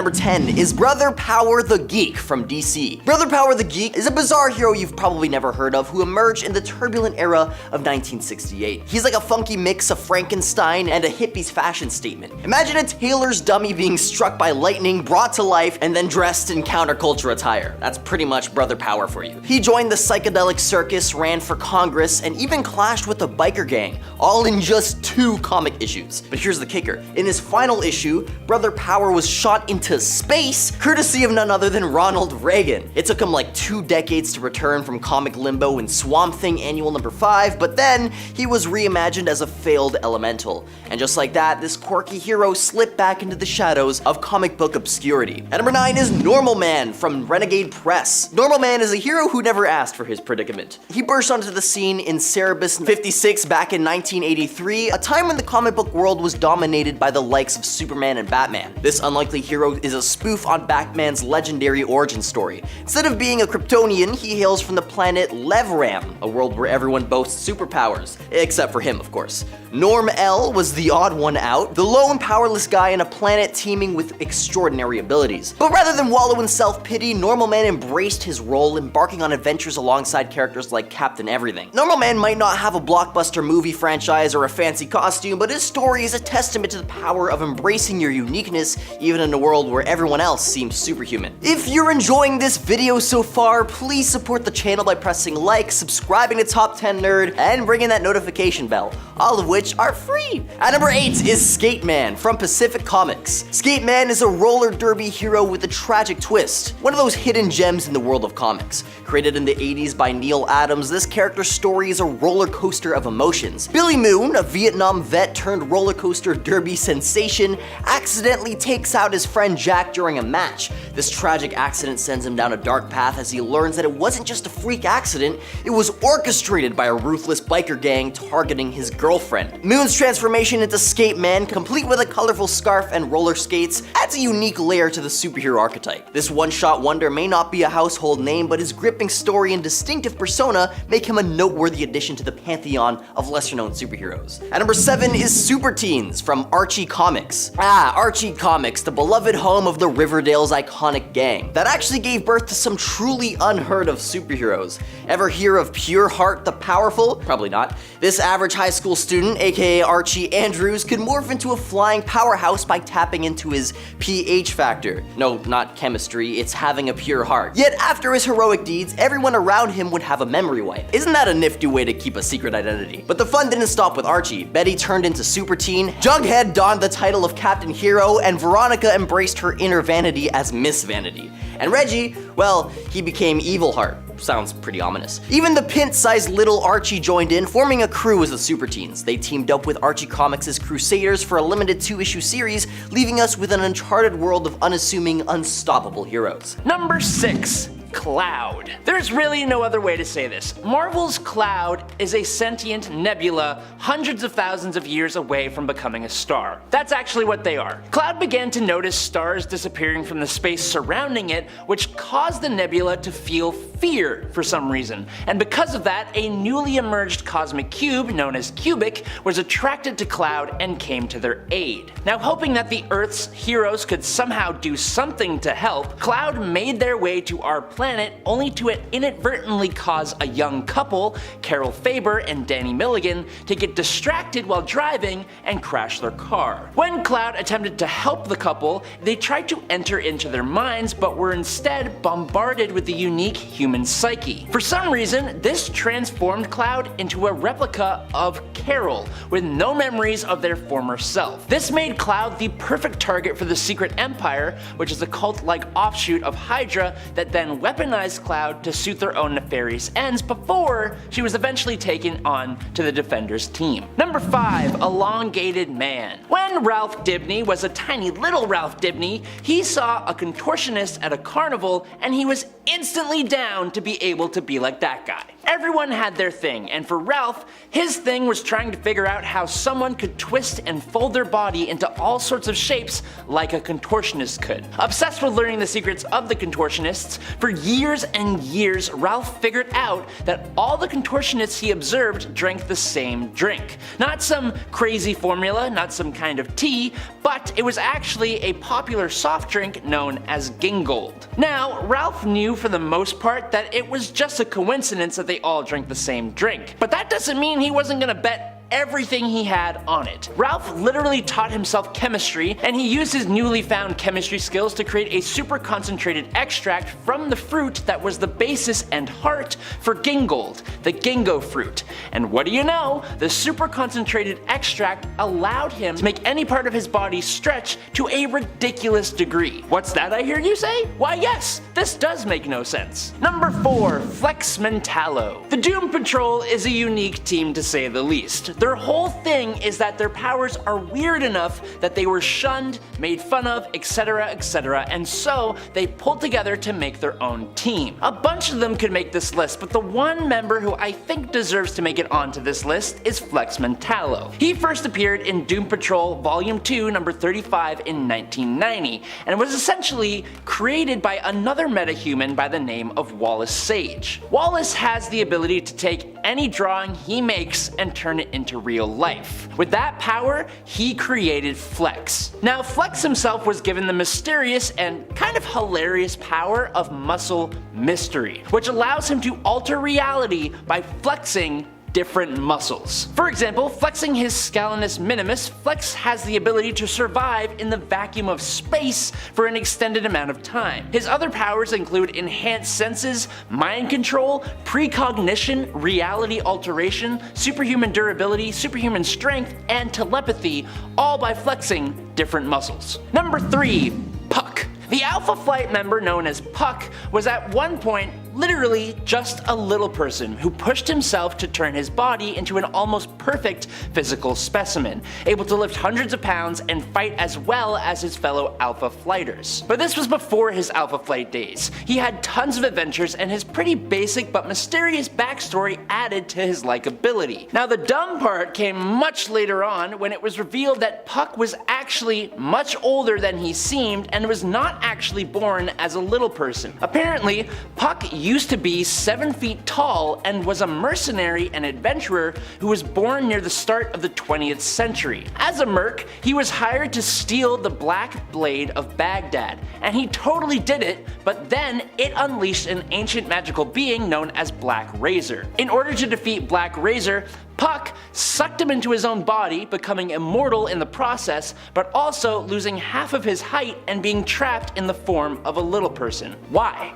number 10 is Brother Power the Geek from DC. Brother Power the Geek is a bizarre hero you've probably never heard of who emerged in the turbulent era of 1968. He's like a funky mix of Frankenstein and a hippie's fashion statement. Imagine a tailor's dummy being struck by lightning, brought to life, and then dressed in counterculture attire. That's pretty much Brother Power for you. He joined the psychedelic circus, ran for Congress, and even clashed with a biker gang, all in just 2 comic issues. But here's the kicker. In his final issue, Brother Power was shot into space, courtesy of none other than Ronald Reagan. It took him like 2 decades to return from comic limbo in Swamp Thing Annual number 5, but then he was reimagined as a failed elemental. And just like that, this quirky hero slipped back into the shadows of comic book obscurity. At number 9 is Normal Man from Renegade Press. Normal Man is a hero who never asked for his predicament. He burst onto the scene in Cerebus 56 back in 1983, a time when the comic book world was dominated by the likes of Superman and Batman. This unlikely hero is a spoof on Batman's legendary origin story. Instead of being a Kryptonian, he hails from the planet Levram, a world where everyone boasts superpowers, except for him, of course. Norm L was the odd one out, the lone powerless guy on a planet teeming with extraordinary abilities. But rather than wallow in self-pity, Normal Man embraced his role, embarking on adventures alongside characters like Captain Everything. Normal Man might not have a blockbuster movie franchise or a fancy costume, but his story is a testament to the power of embracing your uniqueness, even in a world where everyone else seems superhuman. If you're enjoying this video so far, please support the channel by pressing like, subscribing to Top 10 Nerd, and ringing that notification bell, all of which are free. At number 8 is Skate Man from Pacific Comics. Skate Man is a roller derby hero with a tragic twist, one of those hidden gems in the world of comics. Created in the 80s by Neil Adams, this character's story is a roller coaster of emotions. Billy Moon, a Vietnam vet turned roller coaster derby sensation, accidentally takes out his friend Jack during a match. This tragic accident sends him down a dark path as he learns that it wasn't just a freak accident, it was orchestrated by a ruthless biker gang targeting his girlfriend. Moon's transformation into Skate Man, complete with a colorful scarf and roller skates, adds a unique layer to the superhero archetype. This one-shot wonder may not be a household name, but his gripping story and distinctive persona make him a noteworthy addition to the pantheon of lesser-known superheroes. At number 7 is Super Teens from Archie Comics. Archie Comics, the beloved home of the Riverdale's iconic gang, that actually gave birth to some truly unheard of superheroes. Ever hear of Pure Heart the Powerful? Probably not. This average high school student, aka Archie Andrews, could morph into a flying powerhouse by tapping into his pH factor. No, not chemistry, it's having a pure heart. Yet after his heroic deeds, everyone around him would have a memory wipe. Isn't that a nifty way to keep a secret identity? But the fun didn't stop with Archie. Betty turned into Super Teen, Jughead donned the title of Captain Hero, and Veronica embraced her inner vanity as Miss Vanity. And Reggie, well, he became Evil Heart. Sounds pretty ominous. Even the pint-sized little Archie joined in, forming a crew as the Super Teens. They teamed up with Archie Comics' Crusaders for a limited 2-issue series, leaving us with an uncharted world of unassuming, unstoppable heroes. Number 6. Cloud. There's really no other way to say this. Marvel's Cloud is a sentient nebula hundreds of thousands of years away from becoming a star. That's actually what they are. Cloud began to notice stars disappearing from the space surrounding it, which caused the nebula to feel fear for some reason. And because of that, a newly emerged cosmic cube known as Cubic was attracted to Cloud and came to their aid. Now, hoping that the Earth's heroes could somehow do something to help, Cloud made their way to our planet, only to inadvertently cause a young couple, Carol Faber and Danny Milligan, to get distracted while driving and crash their car. When Cloud attempted to help the couple, they tried to enter into their minds but were instead bombarded with the unique human psyche. For some reason, this transformed Cloud into a replica of Carol, with no memories of their former self. This made Cloud the perfect target for the Secret Empire, which is a cult-like offshoot of Hydra that then weaponized Cloud to suit their own nefarious ends before she was eventually taken on to the Defenders team. Number 5. Elongated Man. When Ralph Dibny was a tiny little Ralph Dibny, he saw a contortionist at a carnival and he was instantly down to be able to be like that guy. Everyone had their thing, and for Ralph, his thing was trying to figure out how someone could twist and fold their body into all sorts of shapes like a contortionist could. Obsessed with learning the secrets of the contortionists, for years and years Ralph figured out that all the contortionists he observed drank the same drink. Not some crazy formula, not some kind of tea, but it was actually a popular soft drink known as Gingold. Now, Ralph knew for the most part that it was just a coincidence that they all drank the same drink, but that doesn't mean he wasn't gonna bet everything he had on it. Ralph literally taught himself chemistry, and he used his newly found chemistry skills to create a super concentrated extract from the fruit that was the basis and heart for Gingold, the Gingo fruit. And what do you know? The super concentrated extract allowed him to make any part of his body stretch to a ridiculous degree. What's that, I hear you say? Why yes, this does make no sense. Number 4, Flex Mentalo. The Doom Patrol is a unique team to say the least. Their whole thing is that their powers are weird enough that they were shunned, made fun of, etc, etc, and so they pulled together to make their own team. A bunch of them could make this list, but the one member who I think deserves to make it onto this list is Flex Mentalo. He first appeared in Doom Patrol Volume 2, number 35 in 1990, and was essentially created by another metahuman by the name of Wallace Sage. Wallace has the ability to take any drawing he makes and turn it into real life. With that power, he created Flex. Now, Flex himself was given the mysterious and kind of hilarious power of muscle mystery, which allows him to alter reality by flexing different muscles. For example, flexing his Scalenus minimus, Flex has the ability to survive in the vacuum of space for an extended amount of time. His other powers include enhanced senses, mind control, precognition, reality alteration, superhuman durability, superhuman strength, and telepathy, all by flexing different muscles. Number 3, Puck. The Alpha Flight member known as Puck was at one point literally just a little person who pushed himself to turn his body into an almost perfect physical specimen, able to lift hundreds of pounds and fight as well as his fellow Alpha Flighters. But this was before his Alpha Flight days. He had tons of adventures and his pretty basic but mysterious backstory added to his likability. Now the dumb part came much later on when it was revealed that Puck was actually much older than he seemed and was not actually born as a little person. Apparently, Puck used to be 7 feet tall and was a mercenary and adventurer who was born near the start of the 20th century. As a merc, he was hired to steal the Black Blade of Baghdad, and he totally did it, but then it unleashed an ancient magical being known as Black Razor. In order to defeat Black Razor, Puck sucked him into his own body, becoming immortal in the process, but also losing half of his height and being trapped in the form of a little person. Why?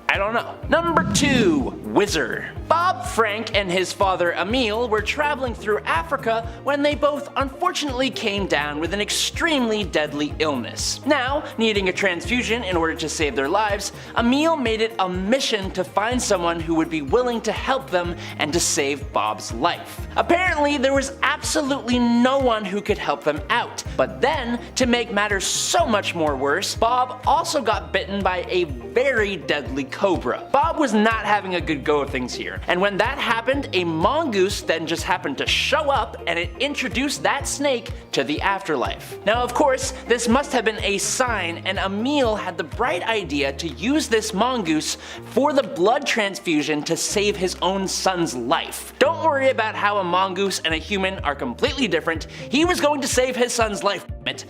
I don't know. Number 2, Wizard. Bob Frank and his father Emil were traveling through Africa when they both unfortunately came down with an extremely deadly illness. Now, needing a transfusion in order to save their lives, Emil made it a mission to find someone who would be willing to help them and to save Bob's life. Apparently, there was absolutely no one who could help them out. But then, to make matters so much more worse, Bob also got bitten by a very deadly cobra. Bob was not having a good go of things here, and when that happened, a mongoose then just happened to show up and it introduced that snake to the afterlife. Now of course, this must have been a sign, and Emil had the bright idea to use this mongoose for the blood transfusion to save his own son's life. Don't worry about how a mongoose and a human are completely different, he was going to save his son's life.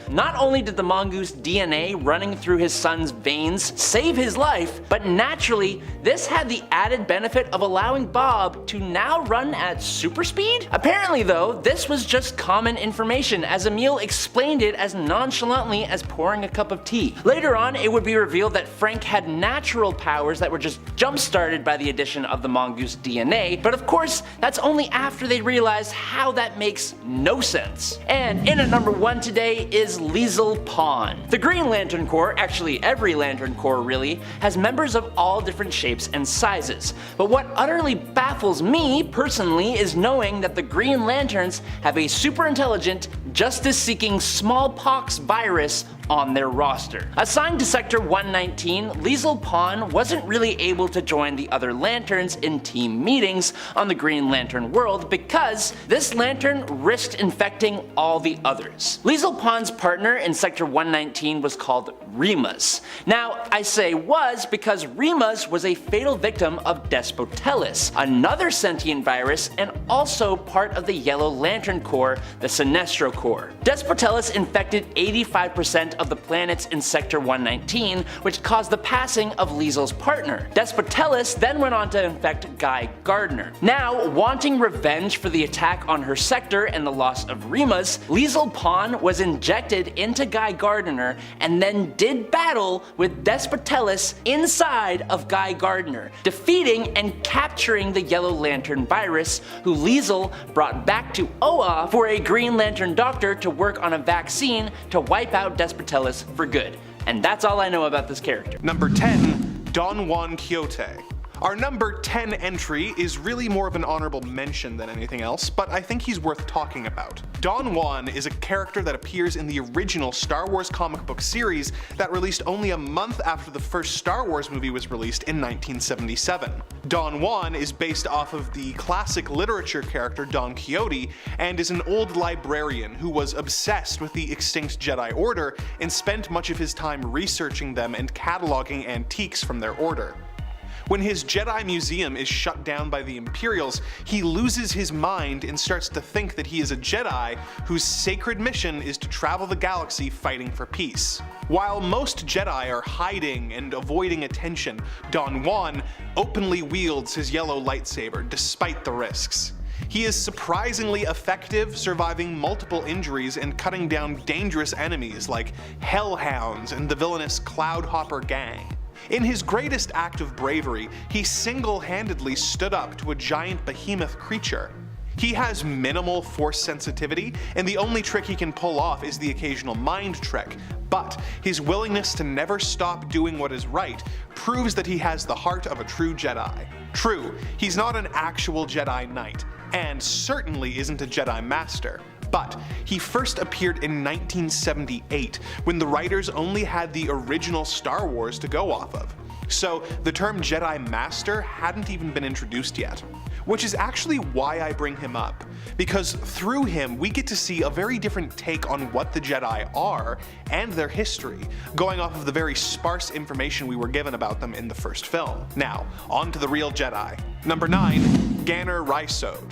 Not only did the mongoose DNA running through his son's veins save his life, but naturally, this had the added benefit of allowing Bob to now run at super speed? Apparently though, this was just common information, as Emil explained it as nonchalantly as pouring a cup of tea. Later on, it would be revealed that Frank had natural powers that were just jump-started by the addition of the mongoose DNA, but of course, that's only after they realized how that makes no sense. And in at number 1 today is Liesel Pawn. The Green Lantern Corps, actually every Lantern Corps really, has members of all different shapes and sizes. But what utterly baffles me personally is knowing that the Green Lanterns have a super intelligent, justice-seeking smallpox virus on their roster. Assigned to Sector 119, Liesl Pon wasn't really able to join the other Lanterns in team meetings on the Green Lantern world because this Lantern risked infecting all the others. Liesl Pon's partner in Sector 119 was called Remus. Now, I say was because Remus was a fatal victim of Despotellus, another sentient virus and also part of the Yellow Lantern Corps, the Sinestro Corps. Despotellus infected 85% of the planets in Sector 119, which caused the passing of Liesl's partner. Despotellus then went on to infect Guy Gardner. Now, wanting revenge for the attack on her sector and the loss of Remus, Liesl Pon was injected into Guy Gardner and then did battle with Despotellus inside of Guy Gardner, defeating and capturing the Yellow Lantern virus, who Liesl brought back to Oa for a Green Lantern doctor to work on a vaccine to wipe out Despotellus for good. And that's all I know about this character. Number 10, Don Juan Kyot. Our number 10 entry is really more of an honorable mention than anything else, but I think he's worth talking about. Don Juan is a character that appears in the original Star Wars comic book series that released only a month after the first Star Wars movie was released in 1977. Don Juan is based off of the classic literature character Don Quixote and is an old librarian who was obsessed with the extinct Jedi Order and spent much of his time researching them and cataloging antiques from their order. When his Jedi museum is shut down by the Imperials, he loses his mind and starts to think that he is a Jedi whose sacred mission is to travel the galaxy fighting for peace. While most Jedi are hiding and avoiding attention, Don Juan openly wields his yellow lightsaber despite the risks. He is surprisingly effective, surviving multiple injuries and cutting down dangerous enemies like Hellhounds and the villainous Cloudhopper gang. In his greatest act of bravery, he single-handedly stood up to a giant behemoth creature. He has minimal force sensitivity, and the only trick he can pull off is the occasional mind trick, but his willingness to never stop doing what is right proves that he has the heart of a true Jedi. True, he's not an actual Jedi Knight, and certainly isn't a Jedi Master. But he first appeared in 1978, when the writers only had the original Star Wars to go off of. So the term Jedi Master hadn't even been introduced yet. Which is actually why I bring him up, because through him we get to see a very different take on what the Jedi are and their history, going off of the very sparse information we were given about them in the first film. Now, on to the real Jedi. Number 9, Ganner Rhysode.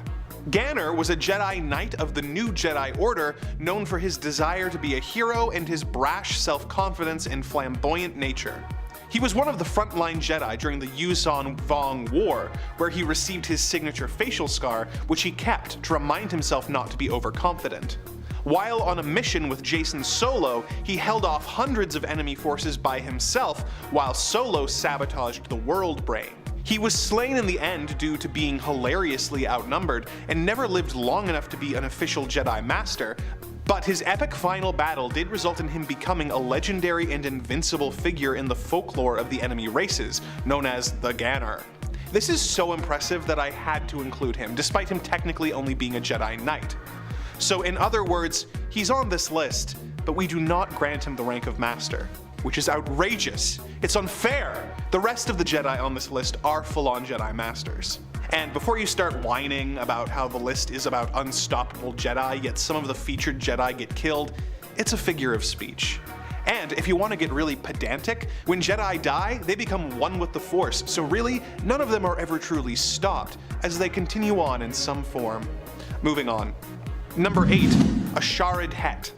Ganner was a Jedi Knight of the New Jedi Order, known for his desire to be a hero and his brash self-confidence and flamboyant nature. He was one of the frontline Jedi during the Yuuzhan Vong War, where he received his signature facial scar, which he kept to remind himself not to be overconfident. While on a mission with Jacen Solo, he held off hundreds of enemy forces by himself, while Solo sabotaged the World Brain. He was slain in the end due to being hilariously outnumbered, and never lived long enough to be an official Jedi Master, but his epic final battle did result in him becoming a legendary and invincible figure in the folklore of the enemy races, known as the Ganner. This is so impressive that I had to include him, despite him technically only being a Jedi Knight. So in other words, he's on this list, but we do not grant him the rank of Master. Which is outrageous. It's unfair. The rest of the Jedi on this list are full-on Jedi Masters. And before you start whining about how the list is about unstoppable Jedi, yet some of the featured Jedi get killed, it's a figure of speech. And if you want to get really pedantic, when Jedi die, they become one with the Force, so really, none of them are ever truly stopped, as they continue on in some form. Moving on. Number 8, Aarid Hat.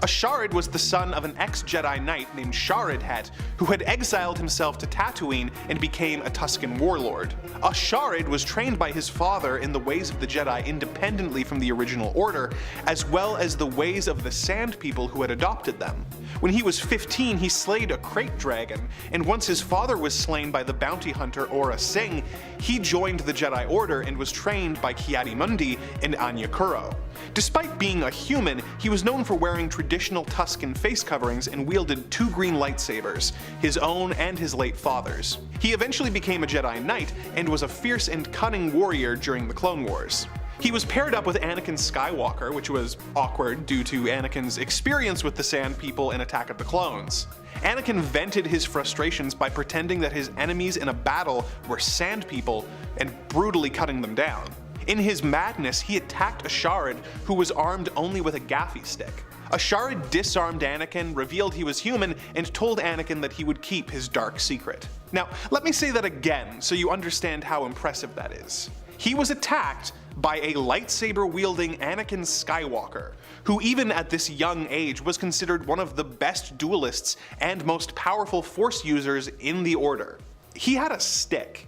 Aarid was the son of an ex-Jedi Knight named Aarid Hat, who had exiled himself to Tatooine and became a Tusken warlord. Aarid was trained by his father in the ways of the Jedi independently from the original order, as well as the ways of the Sand People who had adopted them. When he was 15, he slayed a crate dragon, and once his father was slain by the bounty hunter Aurra Sing, he joined the Jedi Order and was trained by Ki-Adi-Mundi and Anya Kuro. Despite being a human, he was known for wearing traditional Tusken face coverings and wielded 2 green lightsabers, his own and his late father's. He eventually became a Jedi Knight and was a fierce and cunning warrior during the Clone Wars. He was paired up with Anakin Skywalker, which was awkward due to Anakin's experience with the Sand People in Attack of the Clones. Anakin vented his frustrations by pretending that his enemies in a battle were Sand People and brutally cutting them down. In his madness, he attacked Aarid, who was armed only with a gaffy stick. Aarid disarmed Anakin, revealed he was human, and told Anakin that he would keep his dark secret. Now, let me say that again so you understand how impressive that is. He was attacked by a lightsaber-wielding Anakin Skywalker, who even at this young age was considered one of the best duelists and most powerful Force users in the Order. He had a stick,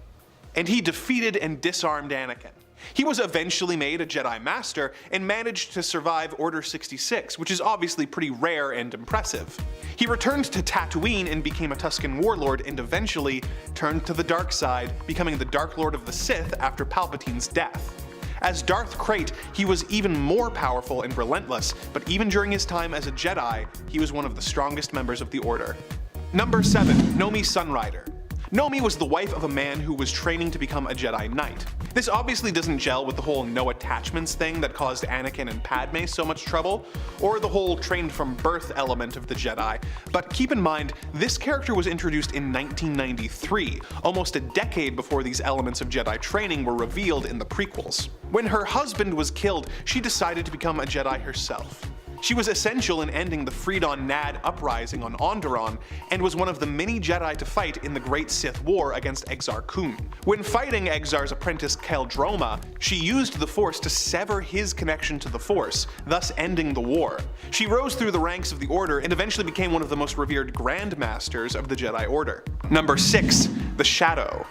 and he defeated and disarmed Anakin. He was eventually made a Jedi Master and managed to survive Order 66, which is obviously pretty rare and impressive. He returned to Tatooine and became a Tusken warlord, and eventually turned to the dark side, becoming the Dark Lord of the Sith after Palpatine's death. As Darth Krayt, he was even more powerful and relentless, but even during his time as a Jedi, he was one of the strongest members of the Order. Number 7. Nomi Sun Rider. Nomi was the wife of a man who was training to become a Jedi Knight. This obviously doesn't gel with the whole no attachments thing that caused Anakin and Padme so much trouble, or the whole trained from birth element of the Jedi, but keep in mind, this character was introduced in 1993, almost a decade before these elements of Jedi training were revealed in the prequels. When her husband was killed, she decided to become a Jedi herself. She was essential in ending the Freedon Nad uprising on Onderon, and was one of the many Jedi to fight in the Great Sith War against Exar Kun. When fighting Exar's apprentice Kale Droma, she used the Force to sever his connection to the Force, thus ending the war. She rose through the ranks of the Order and eventually became one of the most revered Grandmasters of the Jedi Order. Number 6. The Shadow.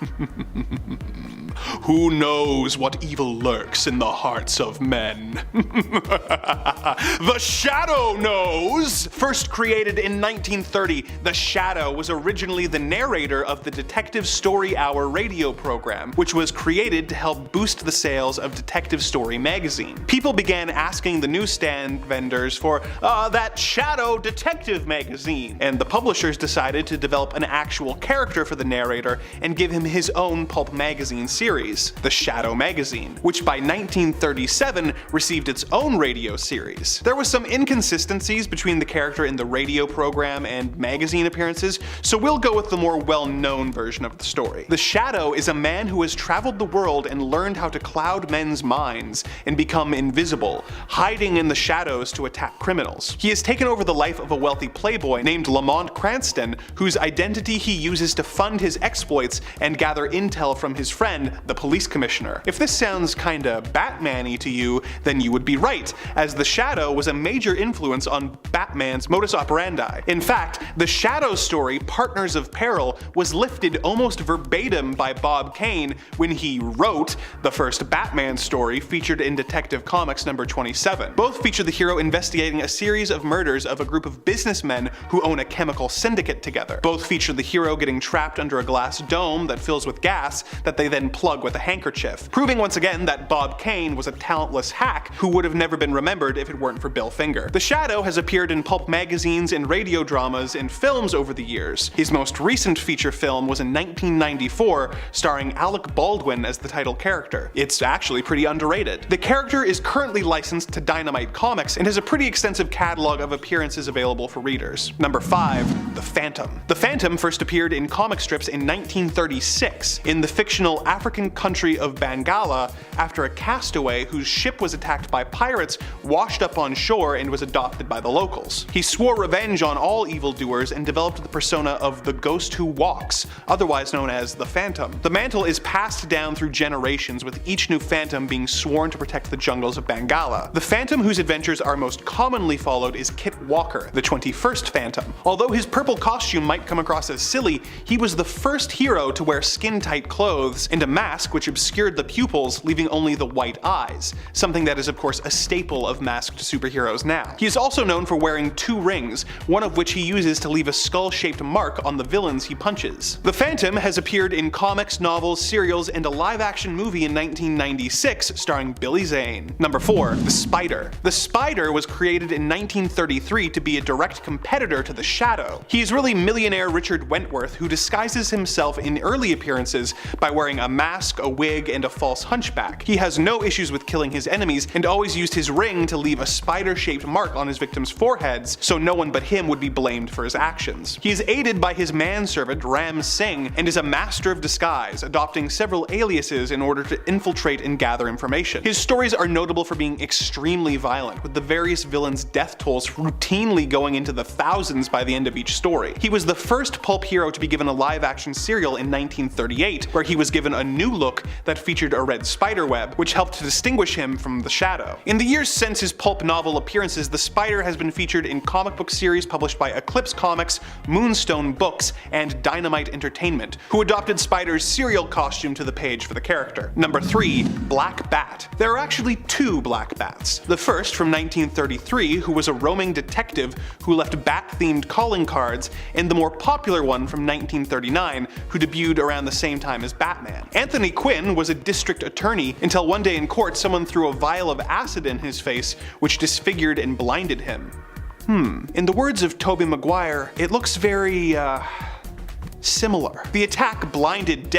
Who knows what evil lurks in the hearts of men? The Shadow knows! First created in 1930, The Shadow was originally the narrator of the Detective Story Hour radio program, which was created to help boost the sales of Detective Story magazine. People began asking the newsstand vendors for that Shadow Detective magazine, and the publishers decided to develop an actual character for the narrator and give him his own pulp magazine series, The Shadow Magazine, which by 1937 received its own radio series. There was some inconsistencies between the character in the radio program and magazine appearances, so we'll go with the more well-known version of the story. The Shadow is a man who has traveled the world and learned how to cloud men's minds and become invisible, hiding in the shadows to attack criminals. He has taken over the life of a wealthy playboy named Lamont Cranston, whose identity he uses to fund his exploits and gather intel from his friend, the police commissioner. If this sounds kinda Batman-y to you, then you would be right, as the Shadow was a major influence on Batman's modus operandi. In fact, the Shadow story, Partners of Peril, was lifted almost verbatim by Bob Kane when he wrote the first Batman story featured in Detective Comics number 27. Both feature the hero investigating a series of murders of a group of businessmen who own a chemical syndicate together. Both feature the hero getting trapped under a glass dome that fills with gas that they then plug with a handkerchief, proving once again that Bob Kane was a talentless hack who would have never been remembered if it weren't for Bill Finger. The Shadow has appeared in pulp magazines and radio dramas and films over the years. His most recent feature film was in 1994, starring Alec Baldwin as the title character. It's actually pretty underrated. The character is currently licensed to Dynamite Comics and has a pretty extensive catalog of appearances available for readers. Number 5. The Phantom. The Phantom first appeared in comic strips in 1936 in the fictional African country of Bangala after a castaway whose ship was attacked by pirates washed up on shore and was adopted by the locals. He swore revenge on all evildoers and developed the persona of the Ghost Who Walks, otherwise known as the Phantom. The mantle is passed down through generations, with each new Phantom being sworn to protect the jungles of Bangala. The Phantom whose adventures are most commonly followed is Kip Walker, the 21st Phantom. Although his purple costume might come across as silly, he was the first hero to wear skin-tight clothes and a mask which obscured the pupils, leaving only the white eyes, something that is of course a staple of masked superheroes now. He is also known for wearing 2 rings, one of which he uses to leave a skull-shaped mark on the villains he punches. The Phantom has appeared in comics, novels, serials, and a live-action movie in 1996 starring Billy Zane. Number 4. The Spider. The Spider was created in 1933 to be a direct competitor to the Shadow. He is really millionaire Richard Wentworth, who disguises himself in early appearances by wearing a mask mask, a wig, and a false hunchback. He has no issues with killing his enemies and always used his ring to leave a spider-shaped mark on his victims' foreheads so no one but him would be blamed for his actions. He is aided by his manservant Ram Singh and is a master of disguise, adopting several aliases in order to infiltrate and gather information. His stories are notable for being extremely violent, with the various villains' death tolls routinely going into the thousands by the end of each story. He was the first pulp hero to be given a live-action serial in 1938, where he was given a new look that featured a red spiderweb, which helped to distinguish him from the Shadow. In the years since his pulp novel appearances, the Spider has been featured in comic book series published by Eclipse Comics, Moonstone Books, and Dynamite Entertainment, who adopted Spider's serial costume to the page for the character. Number 3. Black Bat. There are actually two Black Bats. The first, from 1933, who was a roaming detective who left bat-themed calling cards, and the more popular one from 1939, who debuted around the same time as Batman. Anthony Quinn was a district attorney until one day in court someone threw a vial of acid in his face, which disfigured and blinded him. In the words of Tobey Maguire, it looks very, similar. The attack blinded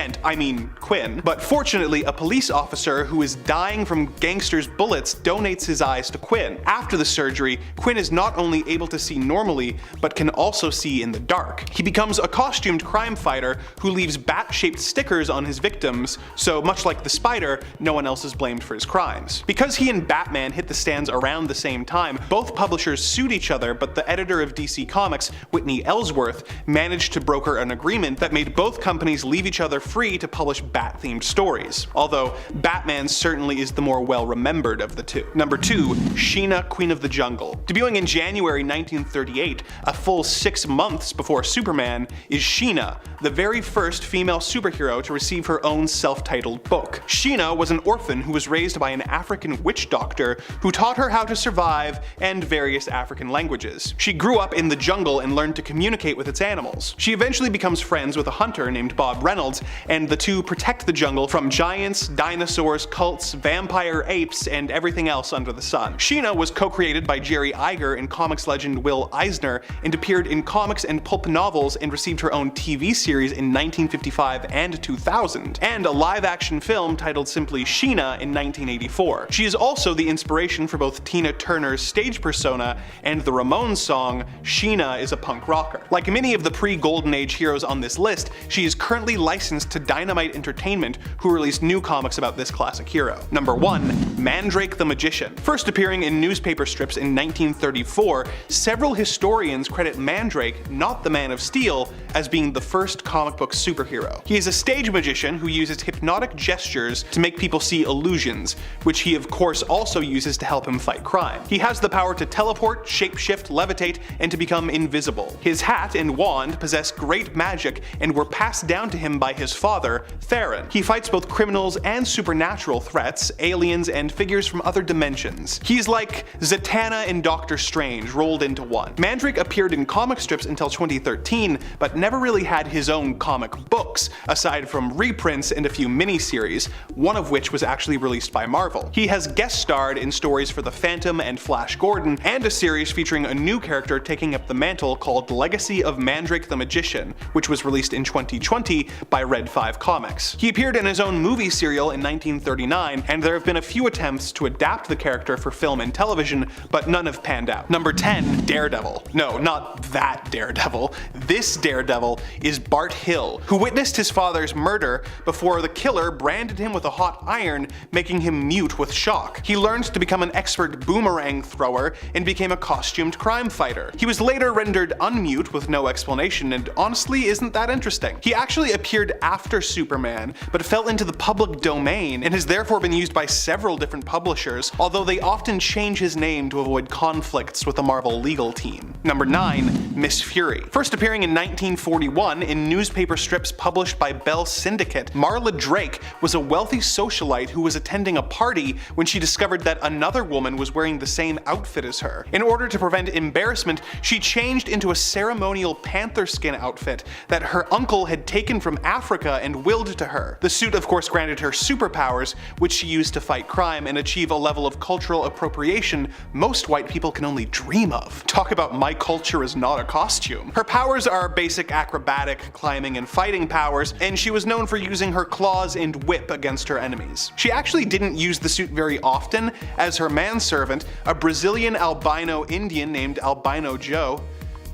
Quinn, but fortunately a police officer who is dying from gangsters' bullets donates his eyes to Quinn. After the surgery, Quinn is not only able to see normally, but can also see in the dark. He becomes a costumed crime fighter who leaves bat-shaped stickers on his victims, so much like the Spider, no one else is blamed for his crimes. Because he and Batman hit the stands around the same time, both publishers sued each other, but the editor of DC Comics, Whitney Ellsworth, managed to broker an agreement that made both companies leave each other free to publish bat-themed stories, although Batman certainly is the more well-remembered of the two. Number 2. Sheena, Queen of the Jungle. Debuting in January 1938, a full 6 months before Superman, is Sheena, the very first female superhero to receive her own self-titled book. Sheena was an orphan who was raised by an African witch doctor who taught her how to survive and various African languages. She grew up in the jungle and learned to communicate with its animals. She eventually becomes friends with a hunter named Bob Reynolds, and the two protect the jungle from giants, dinosaurs, cults, vampire apes, and everything else under the sun. Sheena was co-created by Jerry Iger and comics legend Will Eisner, and appeared in comics and pulp novels and received her own TV series in 1955 and 2000, and a live-action film titled simply Sheena in 1984. She is also the inspiration for both Tina Turner's stage persona and the Ramones song Sheena is a Punk Rocker. Like many of the pre-Golden Age heroes on this list, she is currently licensed to Dynamite Entertainment, who released new comics about this classic hero. Number 1. Mandrake the Magician. First appearing in newspaper strips in 1934, several historians credit Mandrake, not the Man of Steel, as being the first comic book superhero. He is a stage magician who uses hypnotic gestures to make people see illusions, which he of course also uses to help him fight crime. He has the power to teleport, shapeshift, levitate, and to become invisible. His hat and wand possess great magic and were passed down to him by his father, Theron. He fights both criminals and supernatural threats, aliens, and figures from other dimensions. He's like Zatanna and Doctor Strange rolled into one. Mandrake appeared in comic strips until 2013, but never really had his own comic books, aside from reprints and a few miniseries, one of which was actually released by Marvel. He has guest starred in stories for The Phantom and Flash Gordon, and a series featuring a new character taking up the mantle called Legacy of Mandrake the Magician, which was released in 2020 by Red 5 Comics. He appeared in his own movie serial in 1939, and there have been a few attempts to adapt the character for film and television, but none have panned out. Number 10. Daredevil. No, not that Daredevil. This Daredevil is Bart Hill, who witnessed his father's murder before the killer branded him with a hot iron, making him mute with shock. He learned to become an expert boomerang thrower and became a costumed crime fighter. He was later rendered unmute with no explanation, and honestly isn't that interesting. He actually appeared after Superman, but fell into the public domain and has therefore been used by several different publishers, although they often change his name to avoid conflicts with the Marvel legal team. Number 9. Miss Fury. First appearing in 1941 in newspaper strips published by Bell Syndicate, Marla Drake was a wealthy socialite who was attending a party when she discovered that another woman was wearing the same outfit as her. In order to prevent embarrassment, she changed into a ceremonial panther skin outfit that her uncle had taken from Africa and willed to her. The suit of course granted her superpowers, which she used to fight crime and achieve a level of cultural appropriation most white people can only dream of. Talk about my culture is not a costume. Her powers are basic acrobatic, climbing, and fighting powers, and she was known for using her claws and whip against her enemies. She actually didn't use the suit very often, as her manservant, a Brazilian albino Indian named Albino Joe,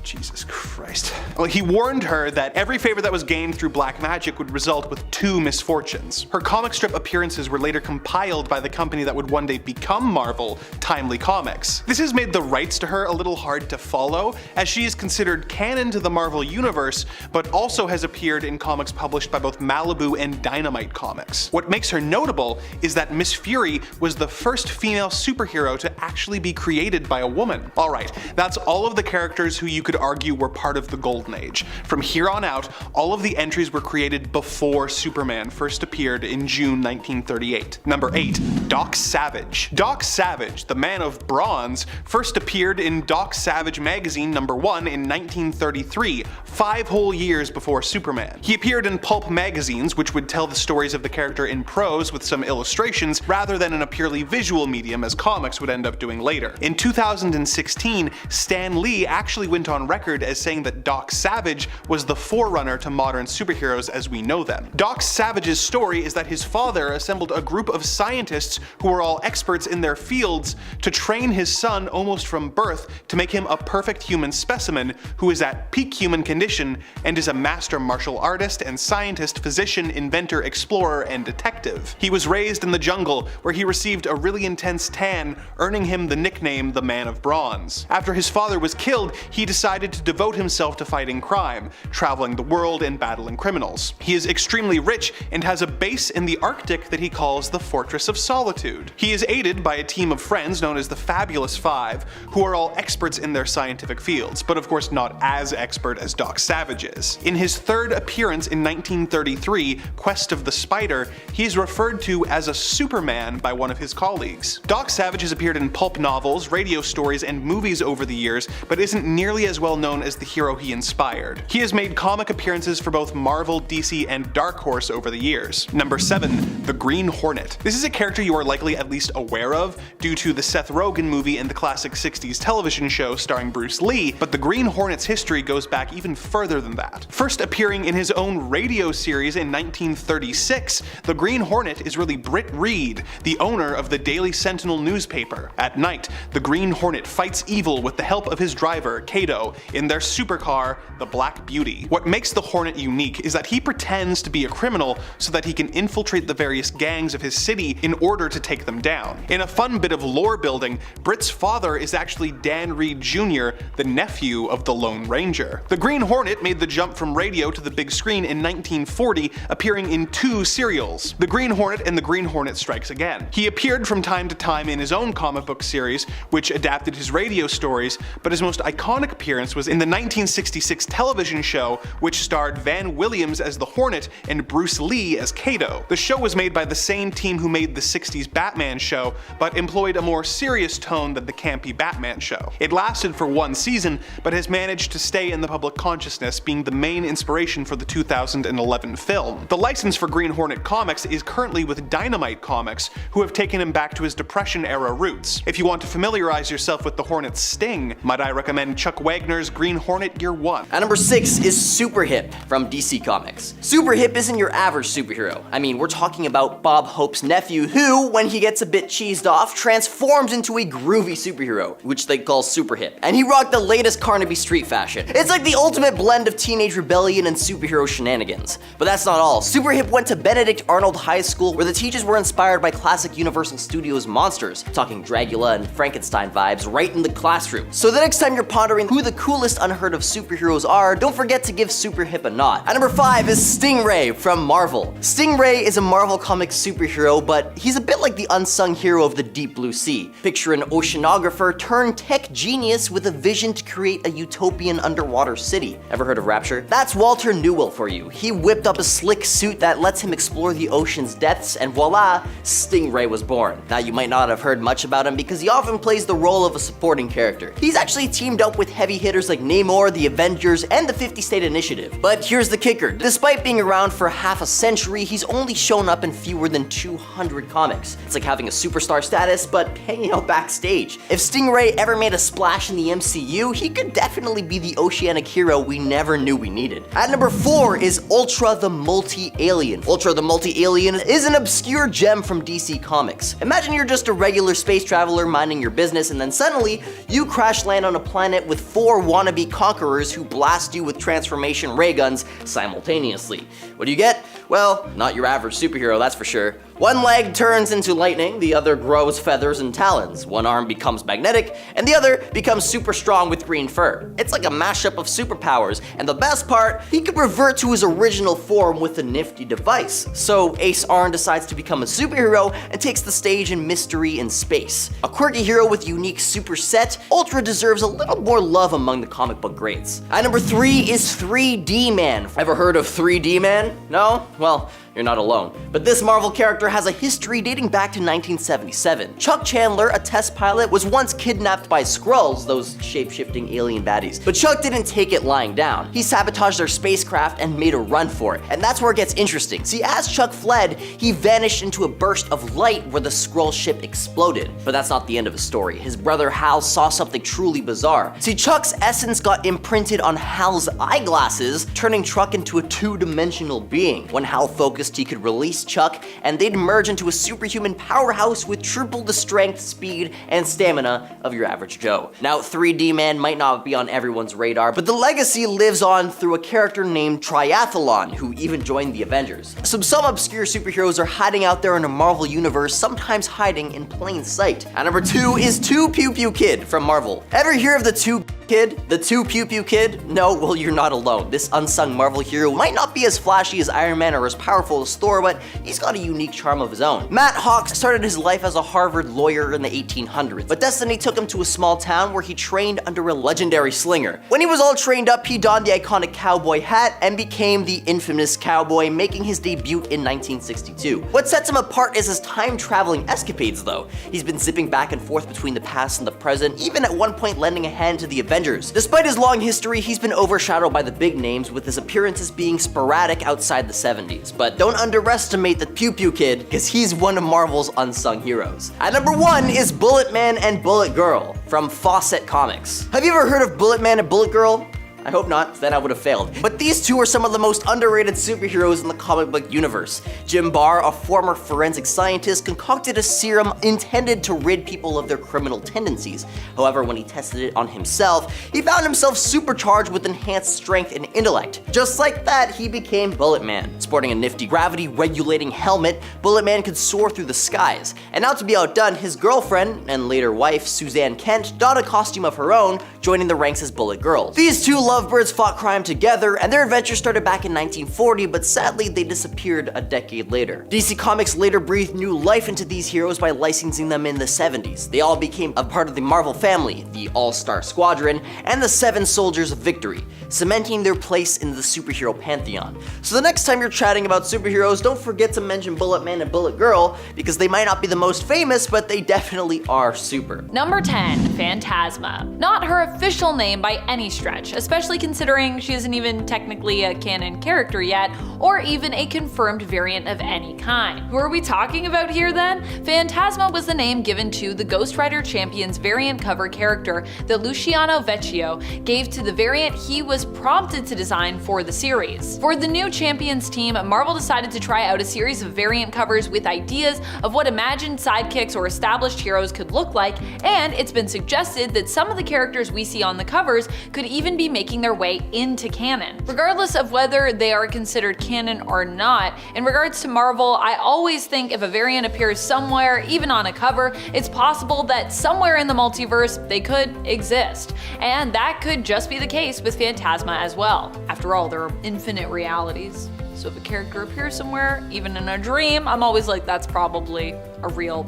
Jesus Christ. Well, he warned her that every favor that was gained through black magic would result with 2 misfortunes. Her comic strip appearances were later compiled by the company that would one day become Marvel, Timely Comics. This has made the rights to her a little hard to follow, as she is considered canon to the Marvel universe, but also has appeared in comics published by both Malibu and Dynamite Comics. What makes her notable is that Miss Fury was the first female superhero to actually be created by a woman. Alright, that's all of the characters who you could argue were part of the Golden Age. From here on out, all of the entries were created before Superman first appeared in June 1938. Number 8. Doc Savage. Doc Savage, the Man of Bronze, first appeared in Doc Savage magazine number 1 in 1933, 5 whole years before Superman. He appeared in pulp magazines, which would tell the stories of the character in prose with some illustrations, rather than in a purely visual medium as comics would end up doing later. In 2016, Stan Lee actually went on record as saying that Doc Savage was the forerunner to modern superheroes as we know them. Doc Savage's story is that his father assembled a group of scientists who were all experts in their fields to train his son almost from birth to make him a perfect human specimen who is at peak human condition and is a master martial artist and scientist, physician, inventor, explorer, and detective. He was raised in the jungle where he received a really intense tan, earning him the nickname the Man of Bronze. After his father was killed, he decided to devote himself to fighting crime, traveling the world and battling criminals. He is extremely rich and has a base in the Arctic that he calls the Fortress of Solitude. He is aided by a team of friends known as the Fabulous Five, who are all experts in their scientific fields, but of course not as expert as Doc Savage is. In his third appearance in 1933, Quest of the Spider, he is referred to as a Superman by one of his colleagues. Doc Savage has appeared in pulp novels, radio stories, and movies over the years, but isn't nearly as well known as the hero he inspired. He has made comic appearances for both Marvel, DC, and Dark Horse over the years. Number 7. The Green Hornet. This is a character you are likely at least aware of due to the Seth Rogen movie and the classic 60s television show starring Bruce Lee, but the Green Hornet's history goes back even further than that. First appearing in his own radio series in 1936, the Green Hornet is really Britt Reed, the owner of the Daily Sentinel newspaper. At night, the Green Hornet fights evil with the help of his driver, Kato, in their supercar, the Black Beauty. What makes the Hornet unique is that he pretends to be a criminal so that he can infiltrate the various gangs of his city in order to take them down. In a fun bit of lore building, Britt's father is actually Dan Reed Jr., the nephew of the Lone Ranger. The Green Hornet made the jump from radio to the big screen in 1940, appearing in 2 serials, The Green Hornet and The Green Hornet Strikes Again. He appeared from time to time in his own comic book series, which adapted his radio stories, but his most iconic appearance was in the 1966 television show, which starred Van Williams as the Hornet and Bruce Lee as Kato. The show was made by the same team who made the 60s Batman show, but employed a more serious tone than the campy Batman show. It lasted for 1 season, but has managed to stay in the public consciousness, being the main inspiration for the 2011 film. The license for Green Hornet comics is currently with Dynamite Comics, who have taken him back to his Depression-era roots. If you want to familiarize yourself with the Hornet's sting, might I recommend Chuck Wagner's Green Hornet Year 1. At number 6 is Super Hiip from DC Comics. Super Hiip isn't your average superhero. I mean, we're talking about Bob Hope's nephew who, when he gets a bit cheesed off, transforms into a groovy superhero, which they call Super Hiip. And he rocked the latest Carnaby Street fashion. It's like the ultimate blend of teenage rebellion and superhero shenanigans. But that's not all. Super Hiip went to Benedict Arnold High School, where the teachers were inspired by classic Universal Studios monsters, talking Dracula and Frankenstein vibes right in the classroom. So the next time you're pondering who the coolest unheard of superheroes are, don't forget to give Super Hiip a nod. At number 5 is Stingray from Marvel. Stingray is a Marvel Comics superhero, but he's a bit like the unsung hero of the Deep Blue Sea. Picture an oceanographer turned tech genius with a vision to create a utopian underwater city. Ever heard of Rapture? That's Walter Newell for you. He whipped up a slick suit that lets him explore the ocean's depths, and voila, Stingray was born. Now you might not have heard much about him because he often plays the role of a supporting character. He's actually teamed up with heavy hitters hitters like Namor, the Avengers, and the 50 State Initiative. But here's the kicker. Despite being around for half a century, he's only shown up in fewer than 200 comics. It's like having a superstar status, but hanging out backstage. If Stingray ever made a splash in the MCU, he could definitely be the oceanic hero we never knew we needed. At number 4 is Ultra the Multi-Alien. Ultra the Multi-Alien is an obscure gem from DC Comics. Imagine you're just a regular space traveler minding your business, and then suddenly you crash land on a planet with 4 wannabe conquerors who blast you with transformation ray guns simultaneously. What do you get? Well, not your average superhero, that's for sure. One leg turns into lightning, the other grows feathers and talons. One arm becomes magnetic, and the other becomes super strong with green fur. It's like a mashup of superpowers, and the best part, he could revert to his original form with a nifty device. So Ace Arn decides to become a superhero and takes the stage in Mystery in Space. A quirky hero with unique super set, Ultra deserves a little more love among the comic book greats. At number 3 is 3D Man. Ever heard of 3D Man? No? Well, you're not alone. But this Marvel character has a history dating back to 1977. Chuck Chandler, a test pilot, was once kidnapped by Skrulls, those shape-shifting alien baddies. But Chuck didn't take it lying down. He sabotaged their spacecraft and made a run for it. And that's where it gets interesting. See, as Chuck fled, he vanished into a burst of light where the Skrull ship exploded. But that's not the end of his story. His brother Hal saw something truly bizarre. See, Chuck's essence got imprinted on Hal's eyeglasses, turning Chuck into a two-dimensional being. When Hal focused, he could release Chuck, and they'd merge into a superhuman powerhouse with triple the strength, speed, and stamina of your average Joe. Now, 3D Man might not be on everyone's radar, but the legacy lives on through a character named Triathlon, who even joined the Avengers. Some obscure superheroes are hiding out there in a Marvel universe, sometimes hiding in plain sight. At number 2 is 2 Pew Pew Kid from Marvel. Ever hear of the 2 Kid? The 2 Pew Pew Kid? No, well, you're not alone. This unsung Marvel hero might not be as flashy as Iron Man or as powerful as Thor, but he's got a unique charm of his own. Matt Hawks started his life as a Harvard lawyer in the 1800s, but destiny took him to a small town where he trained under a legendary slinger. When he was all trained up, he donned the iconic cowboy hat and became the infamous cowboy, making his debut in 1962. What sets him apart is his time-traveling escapades, though. He's been zipping back and forth between the past and the present, even at one point lending a hand to the Avengers. Despite his long history, he's been overshadowed by the big names, with his appearances being sporadic outside the 70s. But don't underestimate the Pew Pew Kid, because he's one of Marvel's unsung heroes. At number 1 is Bullet Man and Bullet Girl from Fawcett Comics. Have you ever heard of Bullet Man and Bullet Girl? I hope not, then I would have failed. But these two are some of the most underrated superheroes in the comic book universe. Jim Barr, a former forensic scientist, concocted a serum intended to rid people of their criminal tendencies. However, when he tested it on himself, he found himself supercharged with enhanced strength and intellect. Just like that, he became Bullet Man. Sporting a nifty gravity-regulating helmet, Bullet Man could soar through the skies. And now to be outdone, his girlfriend, and later wife, Suzanne Kent, donned a costume of her own, joining the ranks as Bullet Girls. These two lovebirds fought crime together, and their adventure started back in 1940, but sadly they disappeared a decade later. DC Comics later breathed new life into these heroes by licensing them in the 70s. They all became a part of the Marvel family, the All-Star Squadron, and the 7 Soldiers of Victory, cementing their place in the superhero pantheon. So the next time you're chatting about superheroes, don't forget to mention Bullet Man and Bullet Girl, because they might not be the most famous, but they definitely are super. Number 10, Fantasma. Not her official name by any stretch, especially considering she isn't even technically a canon character yet, or even a confirmed variant of any kind. Who are we talking about here then? Fantasma was the name given to the Ghost Rider Champion's variant cover character that Luciano Vecchio gave to the variant he was prompted to design for the series. For the new Champions team, Marvel decided to try out a series of variant covers with ideas of what imagined sidekicks or established heroes could look like, and it's been suggested that some of the characters we see on the covers could even be making their way into canon. Regardless of whether they are considered canon or not, in regards to Marvel, I always think if a variant appears somewhere, even on a cover, it's possible that somewhere in the multiverse they could exist. And that could just be the case with Fantasma as well. After all, there are infinite realities. So if a character appears somewhere, even in a dream, I'm always like, that's probably a real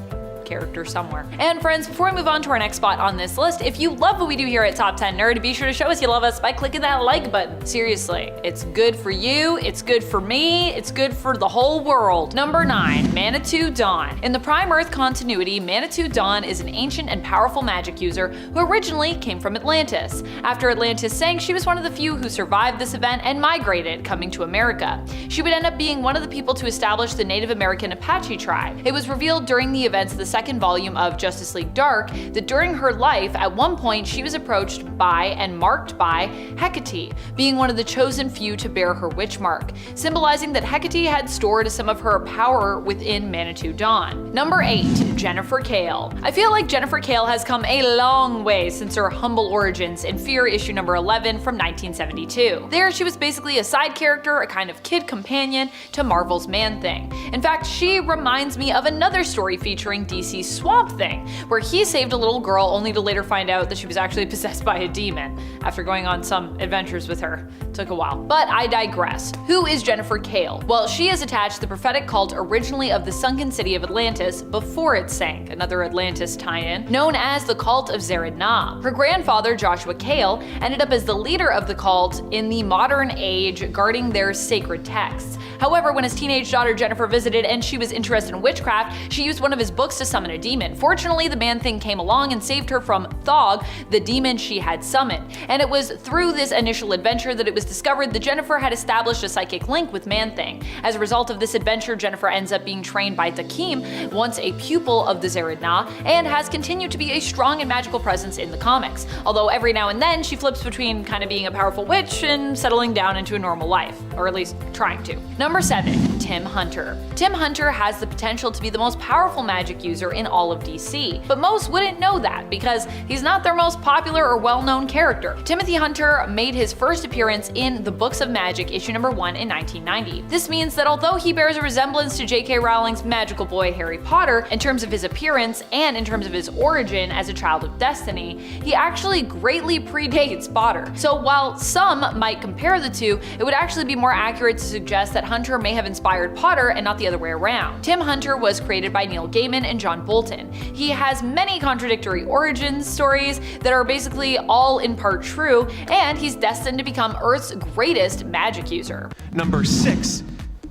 character somewhere. And friends, before we move on to our next spot on this list, if you love what we do here at Top 10 Nerd, be sure to show us you love us by clicking that like button. Seriously, it's good for you, it's good for me, it's good for the whole world. Number 9, Manitu Dawn. In the Prime Earth continuity, Manitu Dawn is an ancient and powerful magic user who originally came from Atlantis. After Atlantis sank, she was one of the few who survived this event and migrated, coming to America. She would end up being one of the people to establish the Native American Apache tribe. It was revealed during the events of the second volume of Justice League Dark that during her life, at one point she was approached by and marked by Hecate, being one of the chosen few to bear her witch mark, symbolizing that Hecate had stored some of her power within Manitu Dawn. Number 8, Jennifer Kale. I feel like Jennifer Kale has come a long way since her humble origins in Fear issue number 11 from 1972. There, she was basically a side character, a kind of kid companion to Marvel's Man-Thing. In fact, she reminds me of another story featuring DC's Swamp Thing, where he saved a little girl only to later find out that she was actually possessed by a demon, after going on some adventures with her. Took a while. But I digress. Who is Jennifer Kale? Well, she is attached to the prophetic cult originally of the sunken city of Atlantis before it sank, another Atlantis tie-in, known as the Cult of Zered-Na. Her grandfather, Joshua Kale, ended up as the leader of the cult in the modern age, guarding their sacred texts. However, when his teenage daughter Jennifer visited and she was interested in witchcraft, she used one of his books to summon a demon. Fortunately, the Man-Thing came along and saved her from Thog, the demon she had summoned. And it was through this initial adventure that it was discovered that Jennifer had established a psychic link with Man-Thing. As a result of this adventure, Jennifer ends up being trained by Takim, once a pupil of the Zered-Na, and has continued to be a strong and magical presence in the comics. Although every now and then she flips between kind of being a powerful witch and settling down into a normal life, or at least trying to. Number 7, Tim Hunter. Tim Hunter has the potential to be the most powerful magic user in all of DC, but most wouldn't know that because he's not their most popular or well-known character. Timothy Hunter made his first appearance in the Books of Magic issue number 1 in 1990. This means that although he bears a resemblance to J.K. Rowling's magical boy Harry Potter in terms of his appearance and in terms of his origin as a child of destiny, he actually greatly predates Potter. So while some might compare the two, it would actually be more accurate to suggest that Hunter may have inspired Potter and not the other way around. Tim Hunter was created by Neil Gaiman and John Bolton. He has many contradictory origin stories that are basically all in part true, and he's destined to become Earth's greatest magic user. Number 6,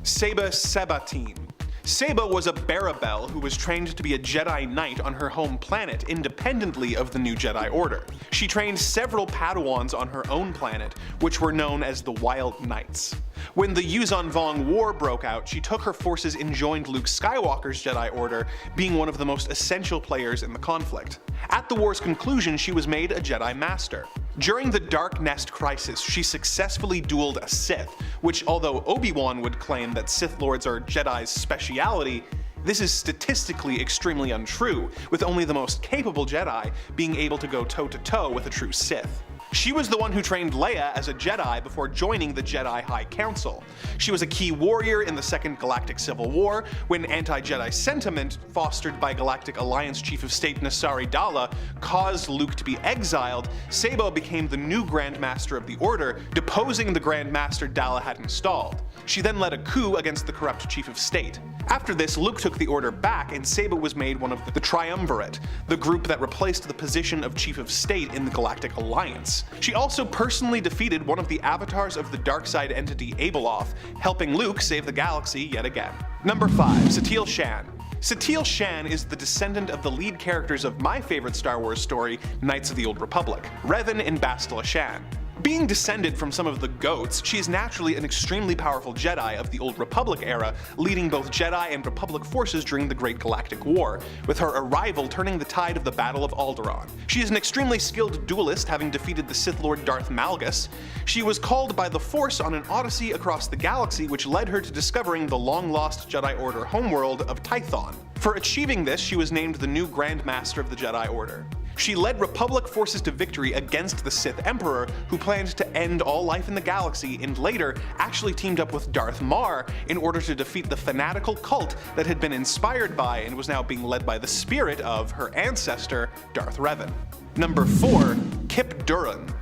Saba Sabatine. Saba was a Barabel who was trained to be a Jedi Knight on her home planet independently of the new Jedi Order. She trained several Padawans on her own planet, which were known as the Wild Knights. When the Yuuzhan Vong War broke out, she took her forces and joined Luke Skywalker's Jedi Order, being one of the most essential players in the conflict. At the war's conclusion, she was made a Jedi Master. During the Dark Nest Crisis, she successfully dueled a Sith, which although Obi-Wan would claim that Sith Lords are Jedi's speciality, this is statistically extremely untrue, with only the most capable Jedi being able to go toe-to-toe with a true Sith. She was the one who trained Leia as a Jedi before joining the Jedi High Council. She was a key warrior in the Second Galactic Civil War, when anti-Jedi sentiment, fostered by Galactic Alliance Chief of State Nasari Dalla, caused Luke to be exiled. Saba became the new Grand Master of the Order, deposing the Grand Master Dalla had installed. She then led a coup against the corrupt Chief of State. After this, Luke took the Order back and Saba was made one of the Triumvirate, the group that replaced the position of Chief of State in the Galactic Alliance. She also personally defeated one of the avatars of the dark side entity Abeloth, helping Luke save the galaxy yet again. Number 5, Satele Shan. Satele Shan is the descendant of the lead characters of my favorite Star Wars story, Knights of the Old Republic, Revan and Bastila Shan. Being descended from some of the goats, she is naturally an extremely powerful Jedi of the Old Republic era, leading both Jedi and Republic forces during the Great Galactic War, with her arrival turning the tide of the Battle of Alderaan. She is an extremely skilled duelist, having defeated the Sith Lord Darth Malgus. She was called by the Force on an odyssey across the galaxy, which led her to discovering the long-lost Jedi Order homeworld of Tython. For achieving this, she was named the new Grand Master of the Jedi Order. She led Republic forces to victory against the Sith Emperor, who planned to end all life in the galaxy, and later actually teamed up with Darth Mar in order to defeat the fanatical cult that had been inspired by and was now being led by the spirit of her ancestor, Darth Revan. Number 4, Kip Duren.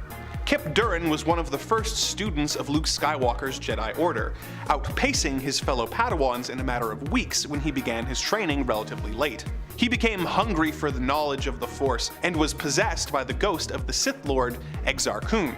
Kip Duren was one of the first students of Luke Skywalker's Jedi Order, outpacing his fellow Padawans in a matter of weeks when he began his training relatively late. He became hungry for the knowledge of the Force and was possessed by the ghost of the Sith Lord Exar Kun,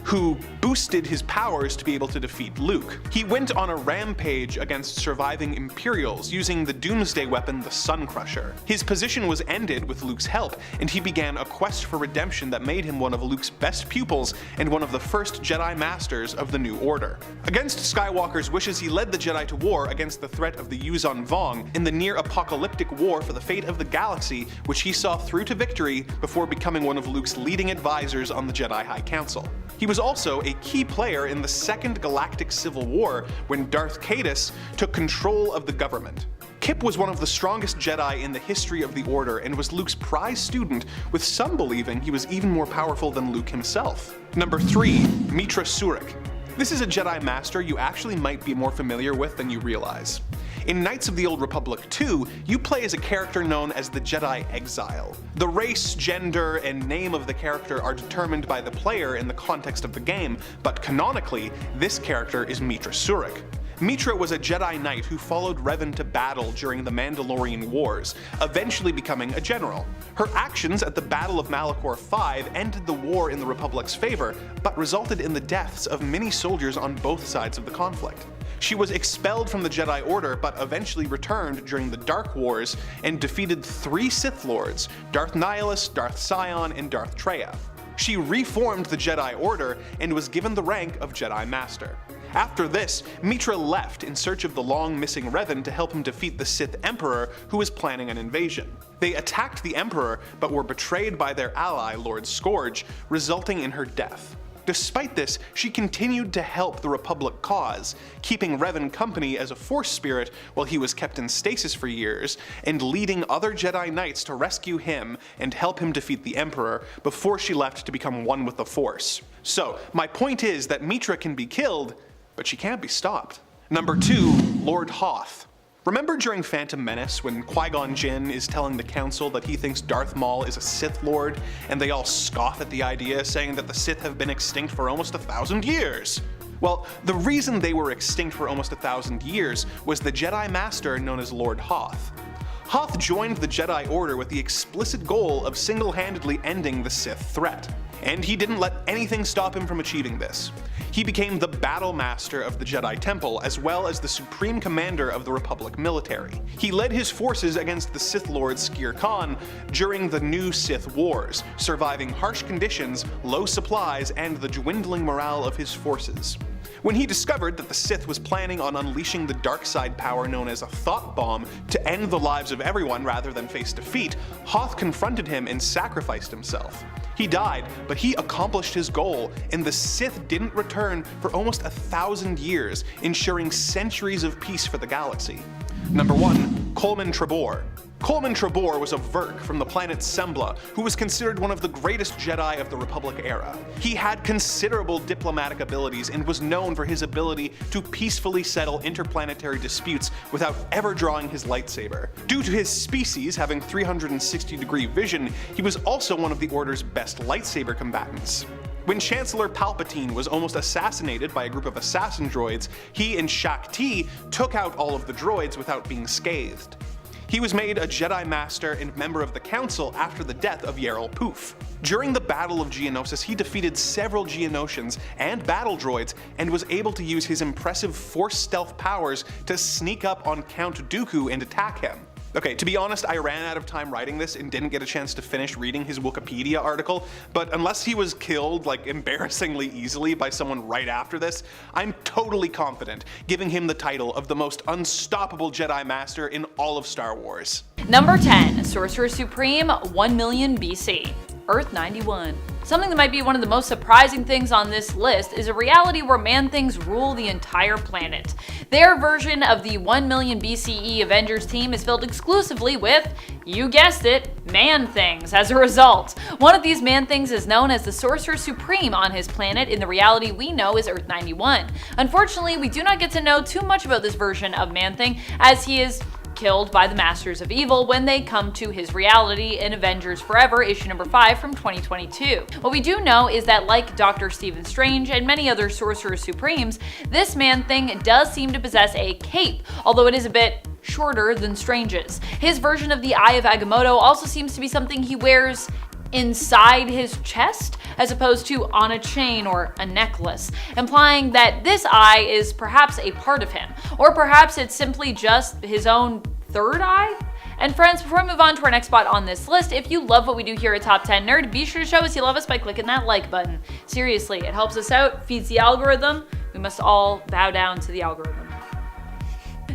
who boosted his powers to be able to defeat Luke. He went on a rampage against surviving Imperials using the doomsday weapon the Sun Crusher. His position was ended with Luke's help, and he began a quest for redemption that made him one of Luke's best pupils and one of the first Jedi Masters of the New Order. Against Skywalker's wishes, he led the Jedi to war against the threat of the Yuuzhan Vong in the near-apocalyptic war for the fate of the galaxy, which he saw through to victory before becoming one of Luke's leading advisors on the Jedi High Council. He was also a key player in the Second Galactic Civil War when Darth Caedus took control of the government. Kip was one of the strongest Jedi in the history of the Order and was Luke's prize student, with some believing he was even more powerful than Luke himself. Number 3. Meetra Surik. This is a Jedi Master you actually might be more familiar with than you realize. In Knights of the Old Republic 2, you play as a character known as the Jedi Exile. The race, gender, and name of the character are determined by the player in the context of the game, but canonically, this character is Meetra Surik. Meetra was a Jedi Knight who followed Revan to battle during the Mandalorian Wars, eventually becoming a general. Her actions at the Battle of Malachor V ended the war in the Republic's favor, but resulted in the deaths of many soldiers on both sides of the conflict. She was expelled from the Jedi Order, but eventually returned during the Dark Wars and defeated 3 Sith Lords, Darth Nihilus, Darth Sion, and Darth Traya. She reformed the Jedi Order and was given the rank of Jedi Master. After this, Meetra left in search of the long-missing Revan to help him defeat the Sith Emperor, who was planning an invasion. They attacked the Emperor, but were betrayed by their ally, Lord Scourge, resulting in her death. Despite this, she continued to help the Republic cause, keeping Revan company as a Force spirit while he was kept in stasis for years, and leading other Jedi Knights to rescue him and help him defeat the Emperor before she left to become one with the Force. So, my point is that Meetra can be killed, but she can't be stopped. Number 2. Lord Hoth. Remember during Phantom Menace when Qui-Gon Jinn is telling the Council that he thinks Darth Maul is a Sith Lord, and they all scoff at the idea, saying that the Sith have been extinct for almost 1,000 years? Well, the reason they were extinct for almost 1,000 years was the Jedi Master known as Lord Hoth. Hoth joined the Jedi Order with the explicit goal of single-handedly ending the Sith threat, and he didn't let anything stop him from achieving this. He became the Battle Master of the Jedi Temple, as well as the Supreme Commander of the Republic military. He led his forces against the Sith Lord Skir Khan during the New Sith Wars, surviving harsh conditions, low supplies, and the dwindling morale of his forces. When he discovered that the Sith was planning on unleashing the dark side power known as a thought bomb to end the lives of everyone rather than face defeat, Hoth confronted him and sacrificed himself. He died, but he accomplished his goal, and the Sith didn't return for almost 1,000 years, ensuring centuries of peace for the galaxy. Number 1. Coleman Tabor. Coleman Tabor was a Verk from the planet Sembla, who was considered one of the greatest Jedi of the Republic era. He had considerable diplomatic abilities and was known for his ability to peacefully settle interplanetary disputes without ever drawing his lightsaber. Due to his species having 360-degree vision, he was also one of the Order's best lightsaber combatants. When Chancellor Palpatine was almost assassinated by a group of assassin droids, he and Shaak Ti took out all of the droids without being scathed. He was made a Jedi Master and member of the Council after the death of Yarael Poof. During the Battle of Geonosis, he defeated several Geonosians and battle droids and was able to use his impressive Force stealth powers to sneak up on Count Dooku and attack him. Okay, to be honest, I ran out of time writing this and didn't get a chance to finish reading his Wikipedia article, but unless he was killed like embarrassingly easily by someone right after this, I'm totally confident giving him the title of the most unstoppable Jedi Master in all of Star Wars. Number 10. Sorcerer Supreme, 1 million BC. Earth 91. Something that might be one of the most surprising things on this list is a reality where man-things rule the entire planet. Their version of the 1 million BCE Avengers team is filled exclusively with, you guessed it, man-things as a result. One of these man-things is known as the Sorcerer Supreme on his planet in the reality we know as Earth 91. Unfortunately, we do not get to know too much about this version of man-thing, as he is killed by the Masters of Evil when they come to his reality in Avengers Forever issue number 5 from 2022. What we do know is that, like Dr. Stephen Strange and many other Sorcerer Supremes, this Man-Thing does seem to possess a cape, although it is a bit shorter than Strange's. His version of the Eye of Agamotto also seems to be something he wears inside his chest as opposed to on a chain or a necklace, implying that this eye is perhaps a part of him, or perhaps it's simply just his own third eye? And friends, before we move on to our next spot on this list, if you love what we do here at Top 10 Nerd, be sure to show us you love us by clicking that like button. Seriously, it helps us out, feeds the algorithm. We must all bow down to the algorithm.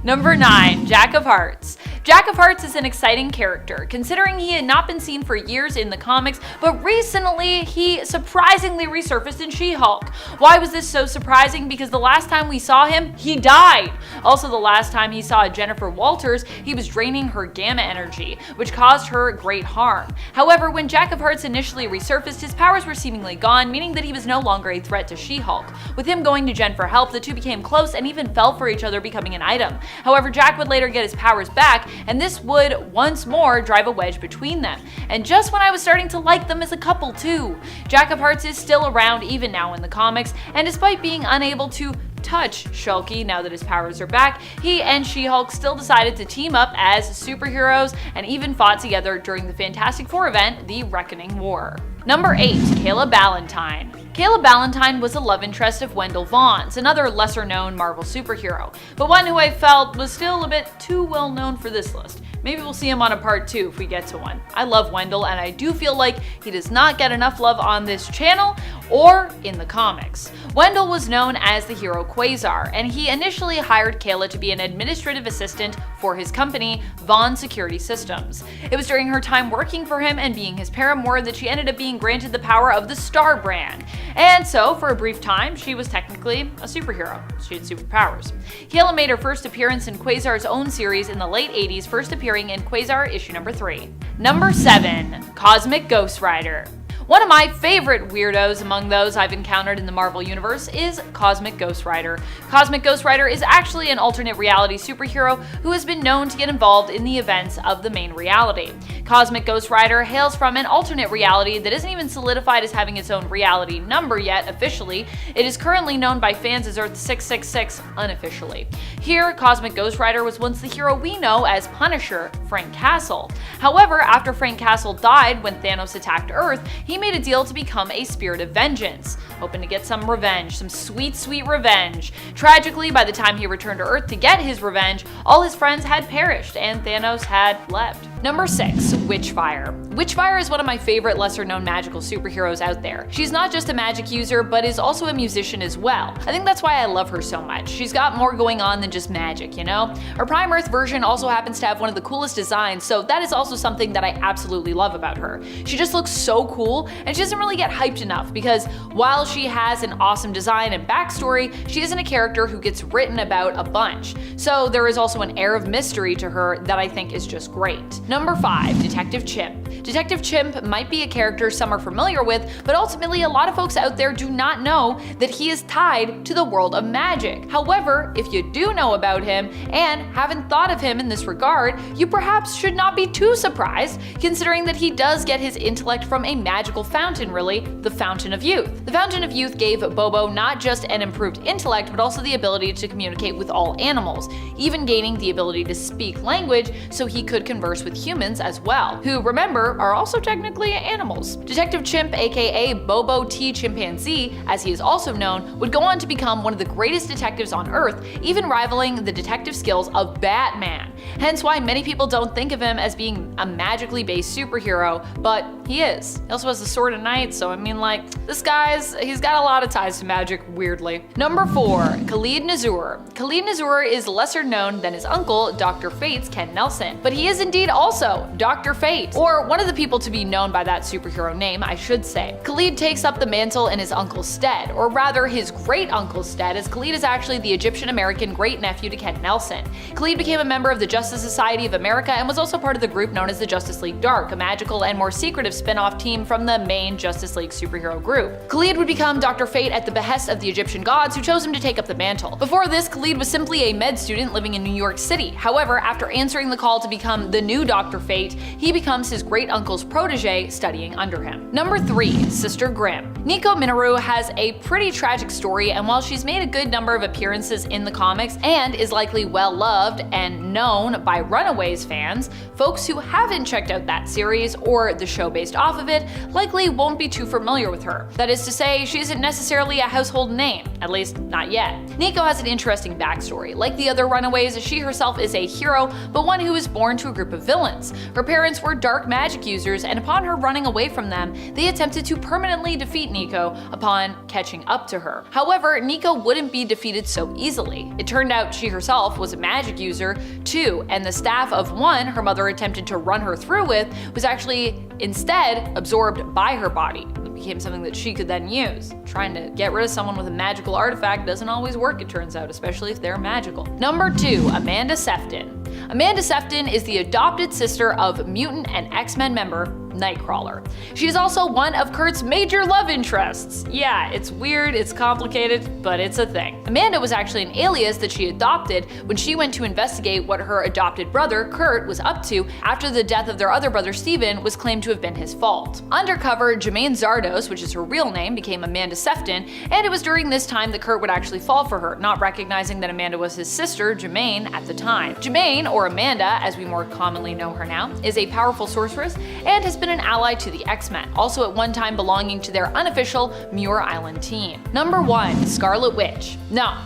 Number 9, Jack of Hearts. Jack of Hearts is an exciting character, considering he had not been seen for years in the comics, but recently he surprisingly resurfaced in She-Hulk. Why was this so surprising? Because the last time we saw him, he died. Also, the last time he saw Jennifer Walters, he was draining her gamma energy, which caused her great harm. However, when Jack of Hearts initially resurfaced, his powers were seemingly gone, meaning that he was no longer a threat to She-Hulk. With him going to Jen for help, the two became close and even fell for each other, becoming an item. However, Jack would later get his powers back, and this would once more drive a wedge between them. And just when I was starting to like them as a couple too. Jack of Hearts is still around even now in the comics, and despite being unable to touch Shulky now that his powers are back, he and She-Hulk still decided to team up as superheroes and even fought together during the Fantastic Four event, The Reckoning War. Number 8, Kale Ballentine. Kale Ballentine was a love interest of Wendell Vaughn's, another lesser-known Marvel superhero, but one who I felt was still a bit too well known for this list. Maybe we'll see him on a part 2 if we get to one. I love Wendell, and I do feel like he does not get enough love on this channel or in the comics. Wendell was known as the hero Quasar, and he initially hired Kale to be an administrative assistant for his company, Vaughn Security Systems. It was during her time working for him and being his paramour that she ended up being granted the power of the Star brand. And so, for a brief time, she was technically a superhero. She had superpowers. Kale made her first appearance in Quasar's own series in the late 80s, first appearing in Quasar issue number 3. Number 7, Cosmic Ghost Rider. One of my favorite weirdos among those I've encountered in the Marvel Universe is Cosmic Ghost Rider. Cosmic Ghost Rider is actually an alternate reality superhero who has been known to get involved in the events of the main reality. Cosmic Ghost Rider hails from an alternate reality that isn't even solidified as having its own reality number yet officially. It is currently known by fans as Earth 666 unofficially. Here, Cosmic Ghost Rider was once the hero we know as Punisher, Frank Castle. However, after Frank Castle died when Thanos attacked Earth, he made a deal to become a spirit of vengeance, hoping to get some revenge, some sweet, sweet revenge. Tragically, by the time he returned to Earth to get his revenge, all his friends had perished and Thanos had left. Number 6, Witchfire. Witchfire is one of my favorite lesser-known magical superheroes out there. She's not just a magic user, but is also a musician as well. I think that's why I love her so much. She's got more going on than just magic, you know? Her Prime Earth version also happens to have one of the coolest designs, so that is also something that I absolutely love about her. She just looks so cool, and she doesn't really get hyped enough because while she has an awesome design and backstory, she isn't a character who gets written about a bunch. So there is also an air of mystery to her that I think is just great. Number 5, Detective Chimp. Detective Chimp might be a character some are familiar with, but ultimately a lot of folks out there do not know that he is tied to the world of magic. However, if you do know about him and haven't thought of him in this regard, you perhaps should not be too surprised, considering that he does get his intellect from a magical fountain, really, the Fountain of Youth. The Fountain of Youth gave Bobo not just an improved intellect, but also the ability to communicate with all animals, even gaining the ability to speak language so he could converse with humans as well, who, remember, are also technically animals. Detective Chimp, aka Bobo T. Chimpanzee, as he is also known, would go on to become one of the greatest detectives on Earth, even rivaling the detective skills of Batman. Hence why many people don't think of him as being a magically based superhero, but he is. He also has the Sword of Night, so I mean, like, this guy's, he's got a lot of ties to magic, weirdly. Number 4, Khalid Nazur. Khalid Nazur is lesser known than his uncle, Dr. Fate's Ken Nelson, but he is indeed also Dr. Fate, or one of the people to be known by that superhero name, I should say. Khalid takes up the mantle in his uncle's stead, or rather his great-uncle's stead, as Khalid is actually the Egyptian-American great-nephew to Ken Nelson. Khalid became a member of the Justice Society of America and was also part of the group known as the Justice League Dark, a magical and more secretive spin-off team from the the main Justice League superhero group. Khalid would become Dr. Fate at the behest of the Egyptian gods, who chose him to take up the mantle. Before this, Khalid was simply a med student living in New York City. However, after answering the call to become the new Dr. Fate, he becomes his great uncle's protege, studying under him. Number 3. Sister Grimm. Nico Minoru has a pretty tragic story, and while she's made a good number of appearances in the comics and is likely well loved and known by Runaways fans, folks who haven't checked out that series or the show based off of it likely won't be too familiar with her. That is to say, she isn't necessarily a household name, at least not yet. Nico has an interesting backstory. Like the other Runaways, she herself is a hero, but one who was born to a group of villains. Her parents were dark magic users, and upon her running away from them, they attempted to permanently defeat Nico upon catching up to her. However, Nico wouldn't be defeated so easily. It turned out she herself was a magic user too, and the staff of one her mother attempted to run her through with was actually instead absorbed by her body. It became something that she could then use. Trying to get rid of someone with a magical artifact doesn't always work, it turns out, especially if they're magical. Number 2. Amanda Sefton. Amanda Sefton is the adopted sister of mutant and X-Men member Nightcrawler. She is also one of Kurt's major love interests. Yeah, it's weird, it's complicated, but it's a thing. Amanda was actually an alias that she adopted when she went to investigate what her adopted brother, Kurt, was up to after the death of their other brother, Steven, was claimed to have been his fault. Undercover, Jermaine Zardos, which is her real name, became Amanda Sefton, and it was during this time that Kurt would actually fall for her, not recognizing that Amanda was his sister, Jermaine, at the time. Jermaine, or Amanda, as we more commonly know her now, is a powerful sorceress and has been an ally to the X-Men, also at one time belonging to their unofficial Muir Island team. Number 1. Scarlet Witch. No,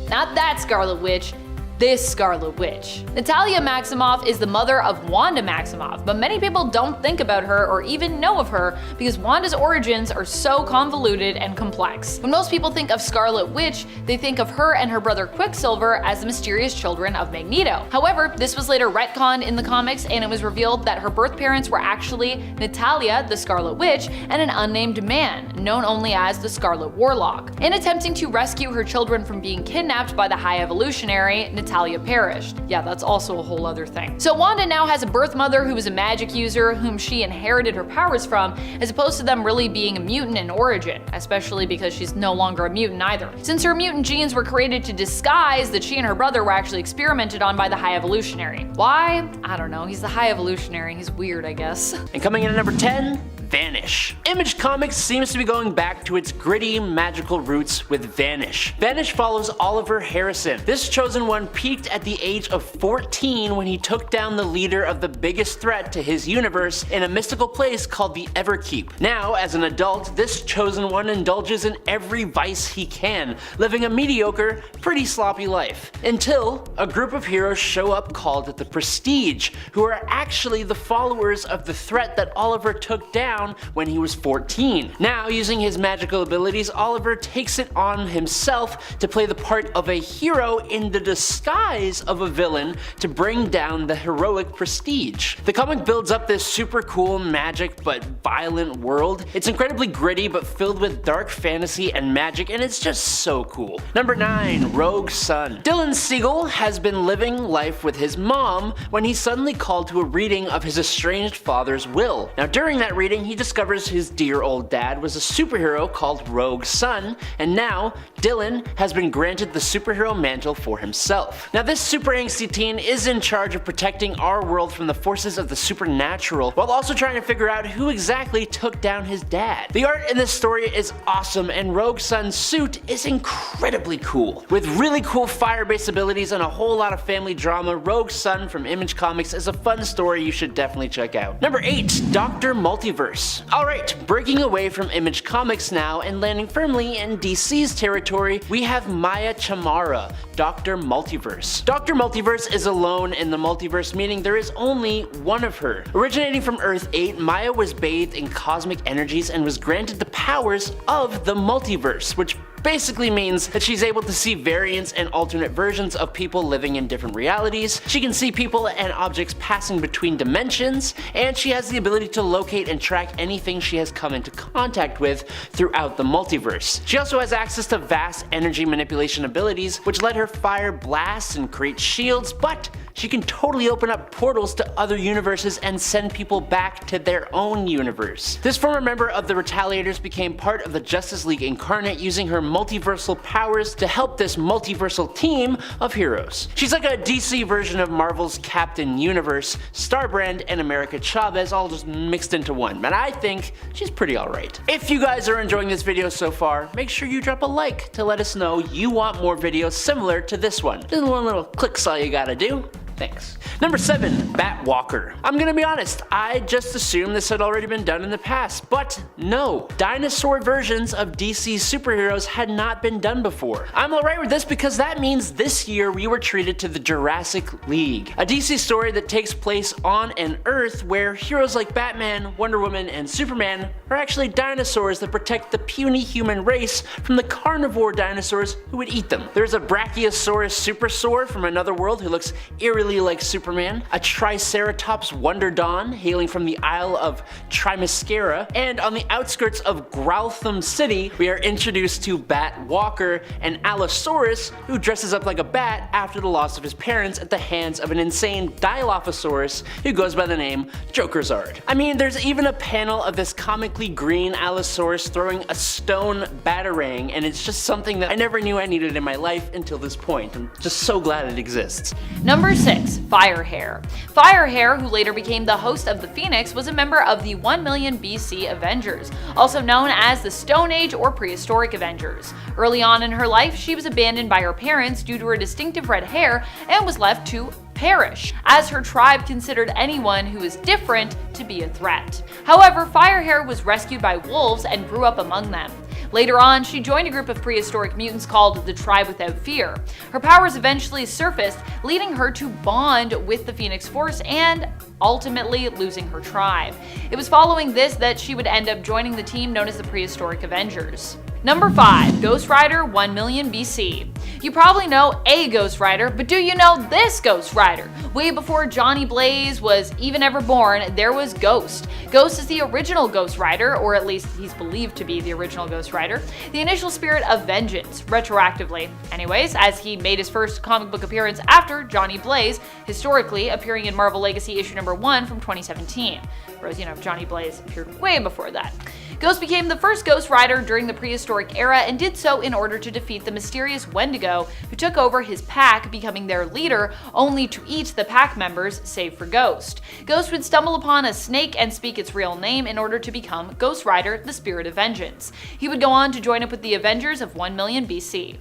not that Scarlet Witch. This Scarlet Witch. Natalia Maximoff is the mother of Wanda Maximoff, but many people don't think about her or even know of her because Wanda's origins are so convoluted and complex. When most people think of Scarlet Witch, they think of her and her brother Quicksilver as the mysterious children of Magneto. However, this was later retconned in the comics, and it was revealed that her birth parents were actually Natalia, the Scarlet Witch, and an unnamed man, known only as the Scarlet Warlock. In attempting to rescue her children from being kidnapped by the High Evolutionary, Natalia perished. Yeah, that's also a whole other thing. So Wanda now has a birth mother who is a magic user whom she inherited her powers from, as opposed to them really being a mutant in origin, especially because she's no longer a mutant either. Since her mutant genes were created to disguise that she and her brother were actually experimented on by the High Evolutionary. Why? I don't know. He's the High Evolutionary. He's weird, I guess. And coming in at number 10, Vanish. Image Comics seems to be going back to its gritty, magical roots with Vanish. Vanish follows Oliver Harrison. This chosen one peaked at the age of 14 when he took down the leader of the biggest threat to his universe in a mystical place called the Everkeep. Now, as an adult, this chosen one indulges in every vice he can, living a mediocre, pretty sloppy life. Until a group of heroes show up called the Prestige, who are actually the followers of the threat that Oliver took down when he was 14. Now, using his magical abilities, Oliver takes it on himself to play the part of a hero in the disguise of a villain to bring down the heroic Prestige. The comic builds up this super cool, magic but violent world. It's incredibly gritty but filled with dark fantasy and magic, and it's just so cool. Number 9. Rogue Sun. Dylan Siegel has been living life with his mom when he's suddenly called to a reading of his estranged father's will. Now, during that reading, he discovers his dear old dad was a superhero called Rogue Sun, and now Dylan has been granted the superhero mantle for himself. Now, this super angsty teen is in charge of protecting our world from the forces of the supernatural, while also trying to figure out who exactly took down his dad. The art in this story is awesome, and Rogue Sun's suit is incredibly cool. With really cool fire-based abilities and a whole lot of family drama, Rogue Sun from Image Comics is a fun story you should definitely check out. Number 8. Dr. Multiverse. Alright, breaking away from Image Comics now and landing firmly in DC's territory, we have Maya Chamara, Dr. Multiverse. Dr. Multiverse is alone in the multiverse, meaning there is only one of her. Originating from Earth 8, Maya was bathed in cosmic energies and was granted the powers of the multiverse, which basically means that she's able to see variants and alternate versions of people living in different realities. She can see people and objects passing between dimensions, and she has the ability to locate and track anything she has come into contact with throughout the multiverse. She also has access to vast energy manipulation abilities, which let her fire blasts and create shields, but She can totally open up portals to other universes and send people back to their own universe. This former member of the Retaliators became part of the Justice League Incarnate, using her multiversal powers to help this multiversal team of heroes. She's like a DC version of Marvel's Captain Universe, Starbrand, and America Chavez all just mixed into one, and I think she's pretty alright. If you guys are enjoying this video so far, make sure you drop a like to let us know you want more videos similar to this one. Just one little click's all you gotta do. Thanks. Number 7, Batwalker. I'm gonna be honest, I just assumed this had already been done in the past, but no. Dinosaur versions of DC superheroes had not been done before. I'm alright with this because that means this year we were treated to the Jurassic League, a DC story that takes place on an Earth where heroes like Batman, Wonder Woman, and Superman are actually dinosaurs that protect the puny human race from the carnivore dinosaurs who would eat them. There's a Brachiosaurus Supersaur from another world who looks eerily like Superman, a Triceratops Wonder Dawn hailing from the Isle of Trimascara, and on the outskirts of Growtham City, we are introduced to Batwalker, an Allosaurus who dresses up like a bat after the loss of his parents at the hands of an insane Dilophosaurus who goes by the name Jokerzard. I mean, there's even a panel of this comically green Allosaurus throwing a stone batarang, and it's just something that I never knew I needed in my life until this point. I'm just so glad it exists. Number 6. Firehair. Firehair, who later became the host of the Phoenix, was a member of the 1 million BC Avengers, also known as the Stone Age or Prehistoric Avengers. Early on in her life, she was abandoned by her parents due to her distinctive red hair and was left to perish, as her tribe considered anyone who is different to be a threat. However, Firehair was rescued by wolves and grew up among them. Later on, she joined a group of prehistoric mutants called the Tribe Without Fear. Her powers eventually surfaced, leading her to bond with the Phoenix Force and ultimately losing her tribe. It was following this that she would end up joining the team known as the Prehistoric Avengers. Number 5. Ghost Rider 1 million BC. You probably know a Ghost Rider, but do you know this Ghost Rider? Way before Johnny Blaze was even ever born, there was Ghost. Ghost is the original Ghost Rider, or at least he's believed to be the original Ghost Rider, the initial spirit of vengeance, retroactively. Anyways, as he made his first comic book appearance after Johnny Blaze, historically appearing in Marvel Legacy issue number 1 from 2017. Whereas, Johnny Blaze appeared way before that. Ghost became the first Ghost Rider during the prehistoric era and did so in order to defeat the mysterious Wendigo, who took over his pack, becoming their leader, only to eat the pack members, save for Ghost. Ghost would stumble upon a snake and speak its real name in order to become Ghost Rider, the Spirit of Vengeance. He would go on to join up with the Avengers of 1 million BC.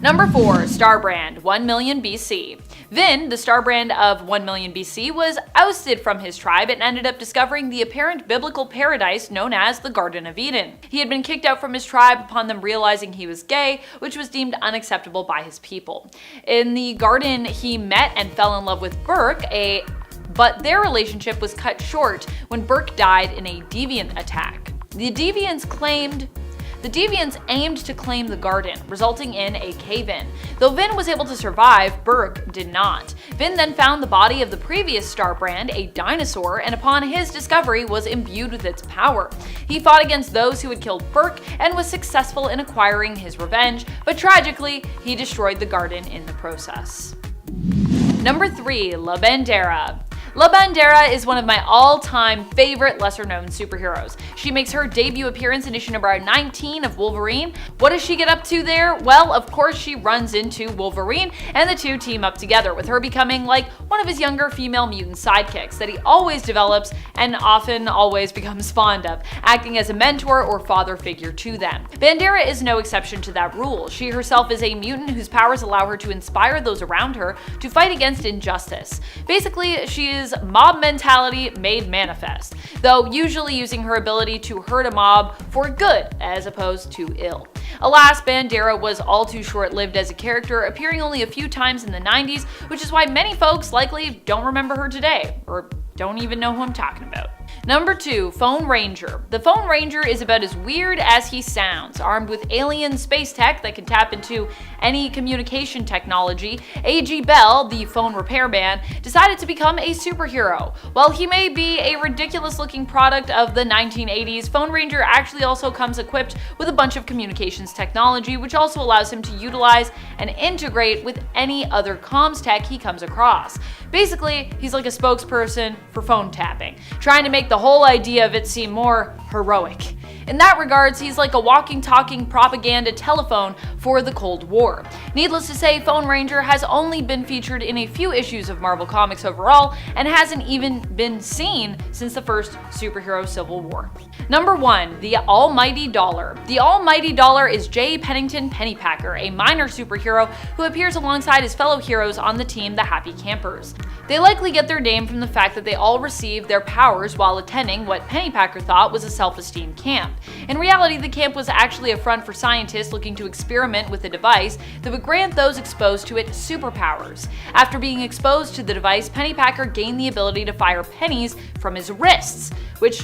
Number 4. Starbrand 1 million BC. Vin, the Starbrand of 1 million BC, was ousted from his tribe and ended up discovering the apparent biblical paradise known as the Garden of Eden. He had been kicked out from his tribe upon them realizing he was gay, which was deemed unacceptable by his people. In the garden, he met and fell in love with Burke, but their relationship was cut short when Burke died in a deviant attack. The Deviants aimed to claim the garden, resulting in a cave-in. Though Vin was able to survive, Burke did not. Vin then found the body of the previous Starbrand, a dinosaur, and upon his discovery was imbued with its power. He fought against those who had killed Burke and was successful in acquiring his revenge, but tragically, he destroyed the garden in the process. Number 3. La Bandera. La Bandera is one of my all-time favorite lesser-known superheroes. She makes her debut appearance in issue number 19 of Wolverine. What does she get up to there? Well, of course she runs into Wolverine, and the two team up together, with her becoming like one of his younger female mutant sidekicks that he always develops and often always becomes fond of, acting as a mentor or father figure to them. Bandera is no exception to that rule. She herself is a mutant whose powers allow her to inspire those around her to fight against injustice. Basically, she is mob mentality made manifest, though usually using her ability to hurt a mob for good as opposed to ill. Alas, Bandera was all too short-lived as a character, appearing only a few times in the 90s, which is why many folks likely don't remember her today, or don't even know who I'm talking about. Number 2, Phone Ranger. The Phone Ranger is about as weird as he sounds. Armed with alien space tech that can tap into any communication technology, A.G. Bell, the phone repairman, decided to become a superhero. While he may be a ridiculous-looking product of the 1980s, Phone Ranger actually also comes equipped with a bunch of communications technology, which also allows him to utilize and integrate with any other comms tech he comes across. Basically, he's like a spokesperson for phone tapping, trying to make the whole idea of it seem more heroic. In that regards, he's like a walking, talking propaganda telephone for the Cold War. Needless to say, Phone Ranger has only been featured in a few issues of Marvel Comics overall, and hasn't even been seen since the first superhero Civil War. Number 1. The Almighty Dollar. The Almighty Dollar is J. Pennington Pennypacker, a minor superhero who appears alongside his fellow heroes on the team, the Happy Campers. They likely get their name from the fact that they all received their powers while attending what Pennypacker thought was a self-esteem camp. In reality, the camp was actually a front for scientists looking to experiment with a device that would grant those exposed to it superpowers. After being exposed to the device, Pennypacker gained the ability to fire pennies from his wrists, which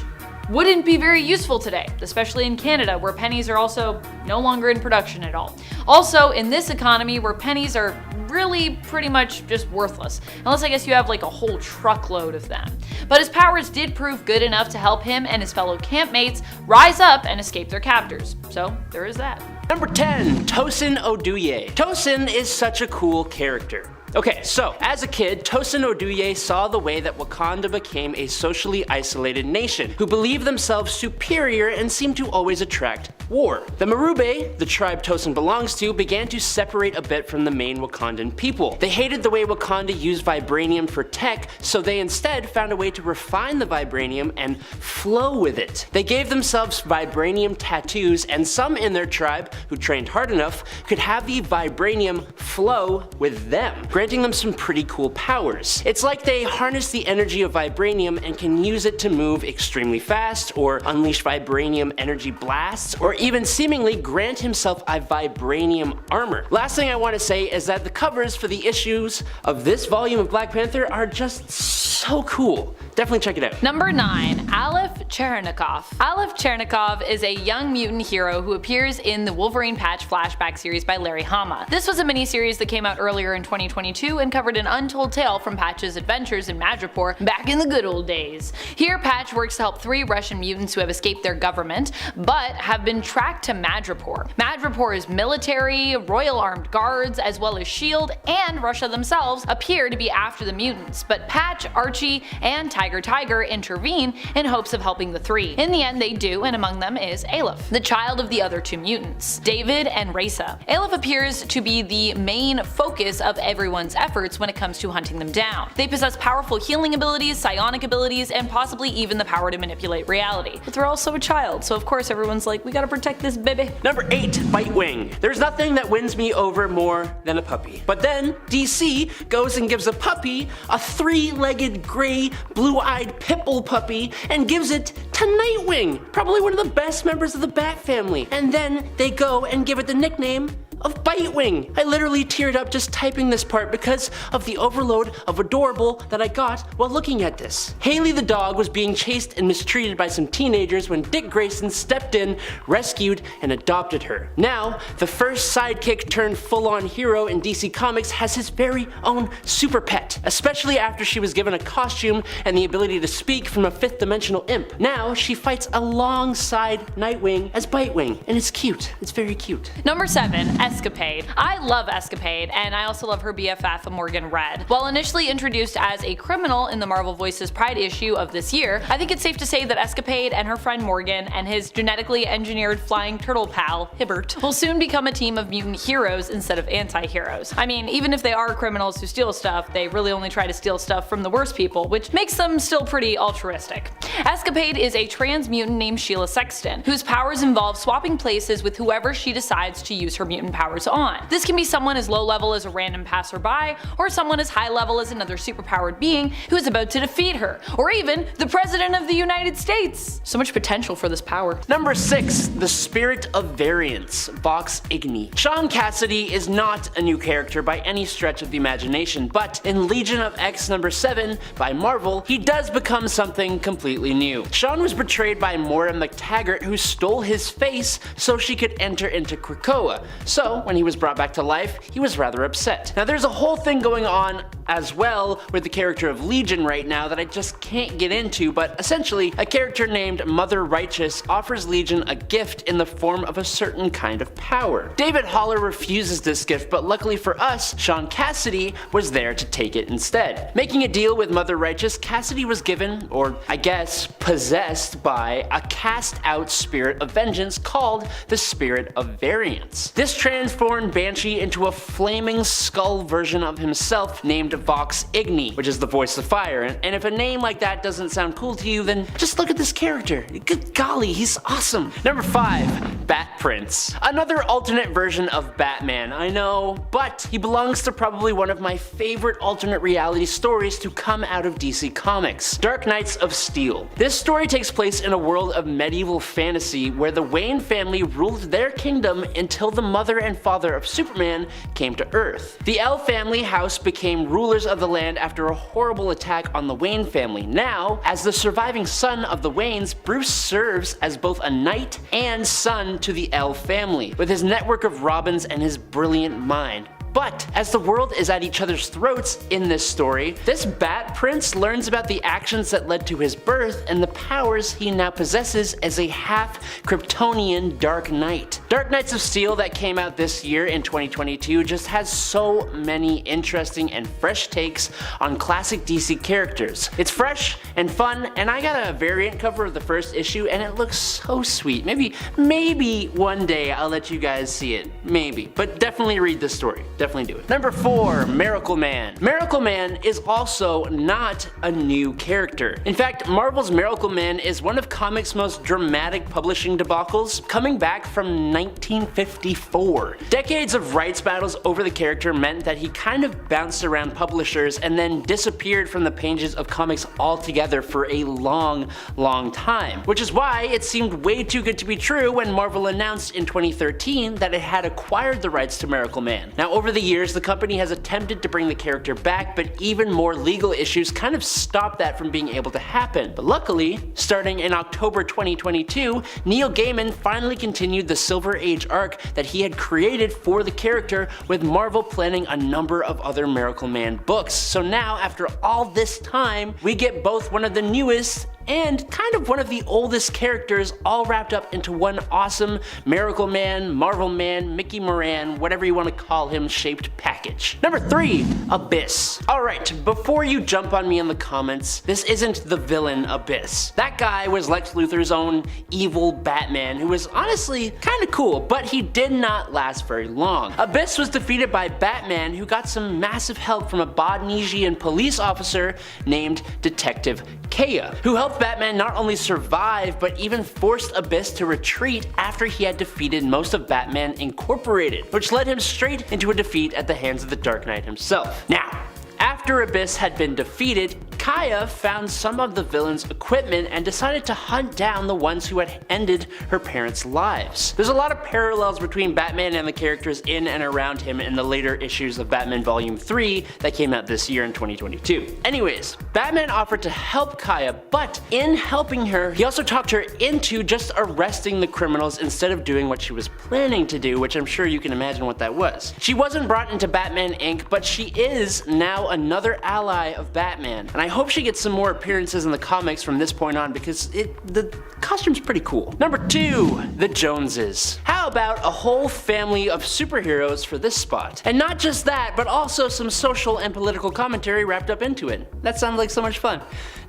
wouldn't be very useful today, especially in Canada, where pennies are also no longer in production at all. Also, in this economy where pennies are really pretty much just worthless, unless I guess you have like a whole truckload of them. But his powers did prove good enough to help him and his fellow campmates rise up and escape their captors. So there is that. Number 10. Tosen Odou. Tosen is such a cool character. Okay, so as a kid, Tosen Odou saw the way that Wakanda became a socially isolated nation who believed themselves superior and seemed to always attract war. The Marube, the tribe Tosen belongs to, began to separate a bit from the main Wakandan people. They hated the way Wakanda used vibranium for tech, so they instead found a way to refine the vibranium and flow with it. They gave themselves vibranium tattoos, and some in their tribe, who trained hard enough, could have the vibranium flow with them, granting them some pretty cool powers. It's like they harness the energy of vibranium and can use it to move extremely fast, or unleash vibranium energy blasts, or even seemingly grant himself a vibranium armor. Last thing I want to say is that the covers for the issues of this volume of Black Panther are just so cool. Definitely check it out. Number 9. Aleph Chernikov. Aleph Chernikov is a young mutant hero who appears in the Wolverine Patch flashback series by Larry Hama. This was a miniseries that came out earlier in 2022 and covered an untold tale from Patch's adventures in Madripoor back in the good old days. Here, Patch works to help 3 Russian mutants who have escaped their government, but have been tracked to Madripoor. Madripoor is military, royal armed guards, as well as S.H.I.E.L.D. and Russia themselves appear to be after the mutants, but Patch, Archie, and Tiger intervene in hopes of helping the 3. In the end they do, and among them is Aleph, the child of the other 2 mutants, David and Raisa. Aleph appears to be the main focus of everyone's efforts when it comes to hunting them down. They possess powerful healing abilities, psionic abilities, and possibly even the power to manipulate reality. But they're also a child, so of course everyone's like, we gotta protect this baby. Number 8. Bitewing. There's nothing that wins me over more than a puppy. But then DC goes and gives a puppy a 3-legged gray blue-eyed pitbull puppy and gives it to Nightwing, probably one of the best members of the Bat family. And then they go and give it the nickname of Bitewing. I literally teared up just typing this part because of the overload of adorable that I got while looking at this. Haley the dog was being chased and mistreated by some teenagers when Dick Grayson stepped in, rescued, and adopted her. Now, the first sidekick turned full-on hero in DC Comics has his very own super pet, especially after she was given a costume and the ability to speak from a 5th-dimensional imp. Now, she fights alongside Nightwing as Bitewing, and it's cute. It's very cute. Number 7. Escapade. I love Escapade, and I also love her BFF Morgan Red. While initially introduced as a criminal in the Marvel Voices Pride issue of this year, I think it's safe to say that Escapade and her friend Morgan and his genetically engineered flying turtle pal, Hibbert, will soon become a team of mutant heroes instead of anti-heroes. I mean, even if they are criminals who steal stuff, they really only try to steal stuff from the worst people, which makes them still pretty altruistic. Escapade is a trans mutant named Sheila Sexton, whose powers involve swapping places with whoever she decides to use her mutant powers on. This can be someone as low level as a random passerby, or someone as high level as another superpowered being who is about to defeat her, or even the President of the United States. So much potential for this power. Number 6. The Spirit of Variance, Vox Igni. Sean Cassidy is not a new character by any stretch of the imagination, but in Legion of X number 7 by Marvel, he does become something completely new. Sean was betrayed by Moira McTaggart, who stole his face so she could enter into Krakoa. So when he was brought back to life, he was rather upset. Now there's a whole thing going on as well with the character of Legion right now that I just can't get into, but essentially a character named Mother Righteous offers Legion a gift in the form of a certain kind of power. David Haller refuses this gift, but luckily for us, Sean Cassidy was there to take it instead. Making a deal with Mother Righteous, Cassidy was given, or I guess possessed by, a cast out spirit of vengeance called the Spirit of Variance. This transformed Banshee into a flaming skull version of himself named Vox Igni, which is the voice of fire, and if a name like that doesn't sound cool to you, then just look at this character. Good golly, he's awesome. Number 5, Bat Prince. Another alternate version of Batman, I know, but he belongs to probably one of my favorite alternate reality stories to come out of DC Comics, Dark Knights of Steel. This story takes place in a world of medieval fantasy where the Wayne family ruled their kingdom until the mother and father of Superman came to Earth. The L family house became rulers of the land after a horrible attack on the Wayne family. Now, as the surviving son of the Waynes, Bruce serves as both a knight and son to the L family, with his network of Robins and his brilliant mind. But as the world is at each other's throats in this story, this Bat Prince learns about the actions that led to his birth and the powers he now possesses as a half-Kryptonian Dark Knight. Dark Knights of Steel that came out this year in 2022 just has so many interesting and fresh takes on classic DC characters. It's fresh and fun, and I got a variant cover of the first issue and it looks so sweet. Maybe one day I'll let you guys see it. Maybe. But definitely read this story. Definitely do it. Number 4, Miracle Man. Miracle Man is also not a new character. In fact, Marvel's Miracle Man is one of comics' most dramatic publishing debacles, coming back from 1954. Decades of rights battles over the character meant that he kind of bounced around publishers and then disappeared from the pages of comics altogether for a long time. Which is why it seemed way too good to be true when Marvel announced in 2013 that it had acquired the rights to Miracle Man. Now, over the years, the company has attempted to bring the character back, but even more legal issues kind of stopped that from being able to happen. But luckily, starting in October 2022, Neil Gaiman finally continued the Silver Age arc that he had created for the character, with Marvel planning a number of other Miracle Man books. So now, after all this time, we get both one of the newest and kind of one of the oldest characters all wrapped up into one awesome Miracle Man, Marvel Man, Mickey Moran, whatever you want to call him, shaped package. Number 3, Abyss. Alright, before you jump on me in the comments, this isn't the villain Abyss. That guy was Lex Luthor's own evil Batman, who was honestly kinda cool, but he did not last very long. Abyss was defeated by Batman, who got some massive help from a Bodnesian police officer named Detective Kale, who helped Batman not only survive, but even forced Abyss to retreat after he had defeated most of Batman Incorporated, which led him straight into a defeat at the hands of the Dark Knight himself. Now, after Abyss had been defeated, Kaya found some of the villain's equipment and decided to hunt down the ones who had ended her parents' lives. There's a lot of parallels between Batman and the characters in and around him in the later issues of Batman Volume 3 that came out this year in 2022. Anyways, Batman offered to help Kaya, but in helping her, he also talked her into just arresting the criminals instead of doing what she was planning to do, which I'm sure you can imagine what that was. She wasn't brought into Batman Inc., but she is now another ally of Batman, and I hope she gets some more appearances in the comics from this point on because the costume's pretty cool. Number 2, the Joneses. How about a whole family of superheroes for this spot? And not just that, but also some social and political commentary wrapped up into it. That sounds like so much fun.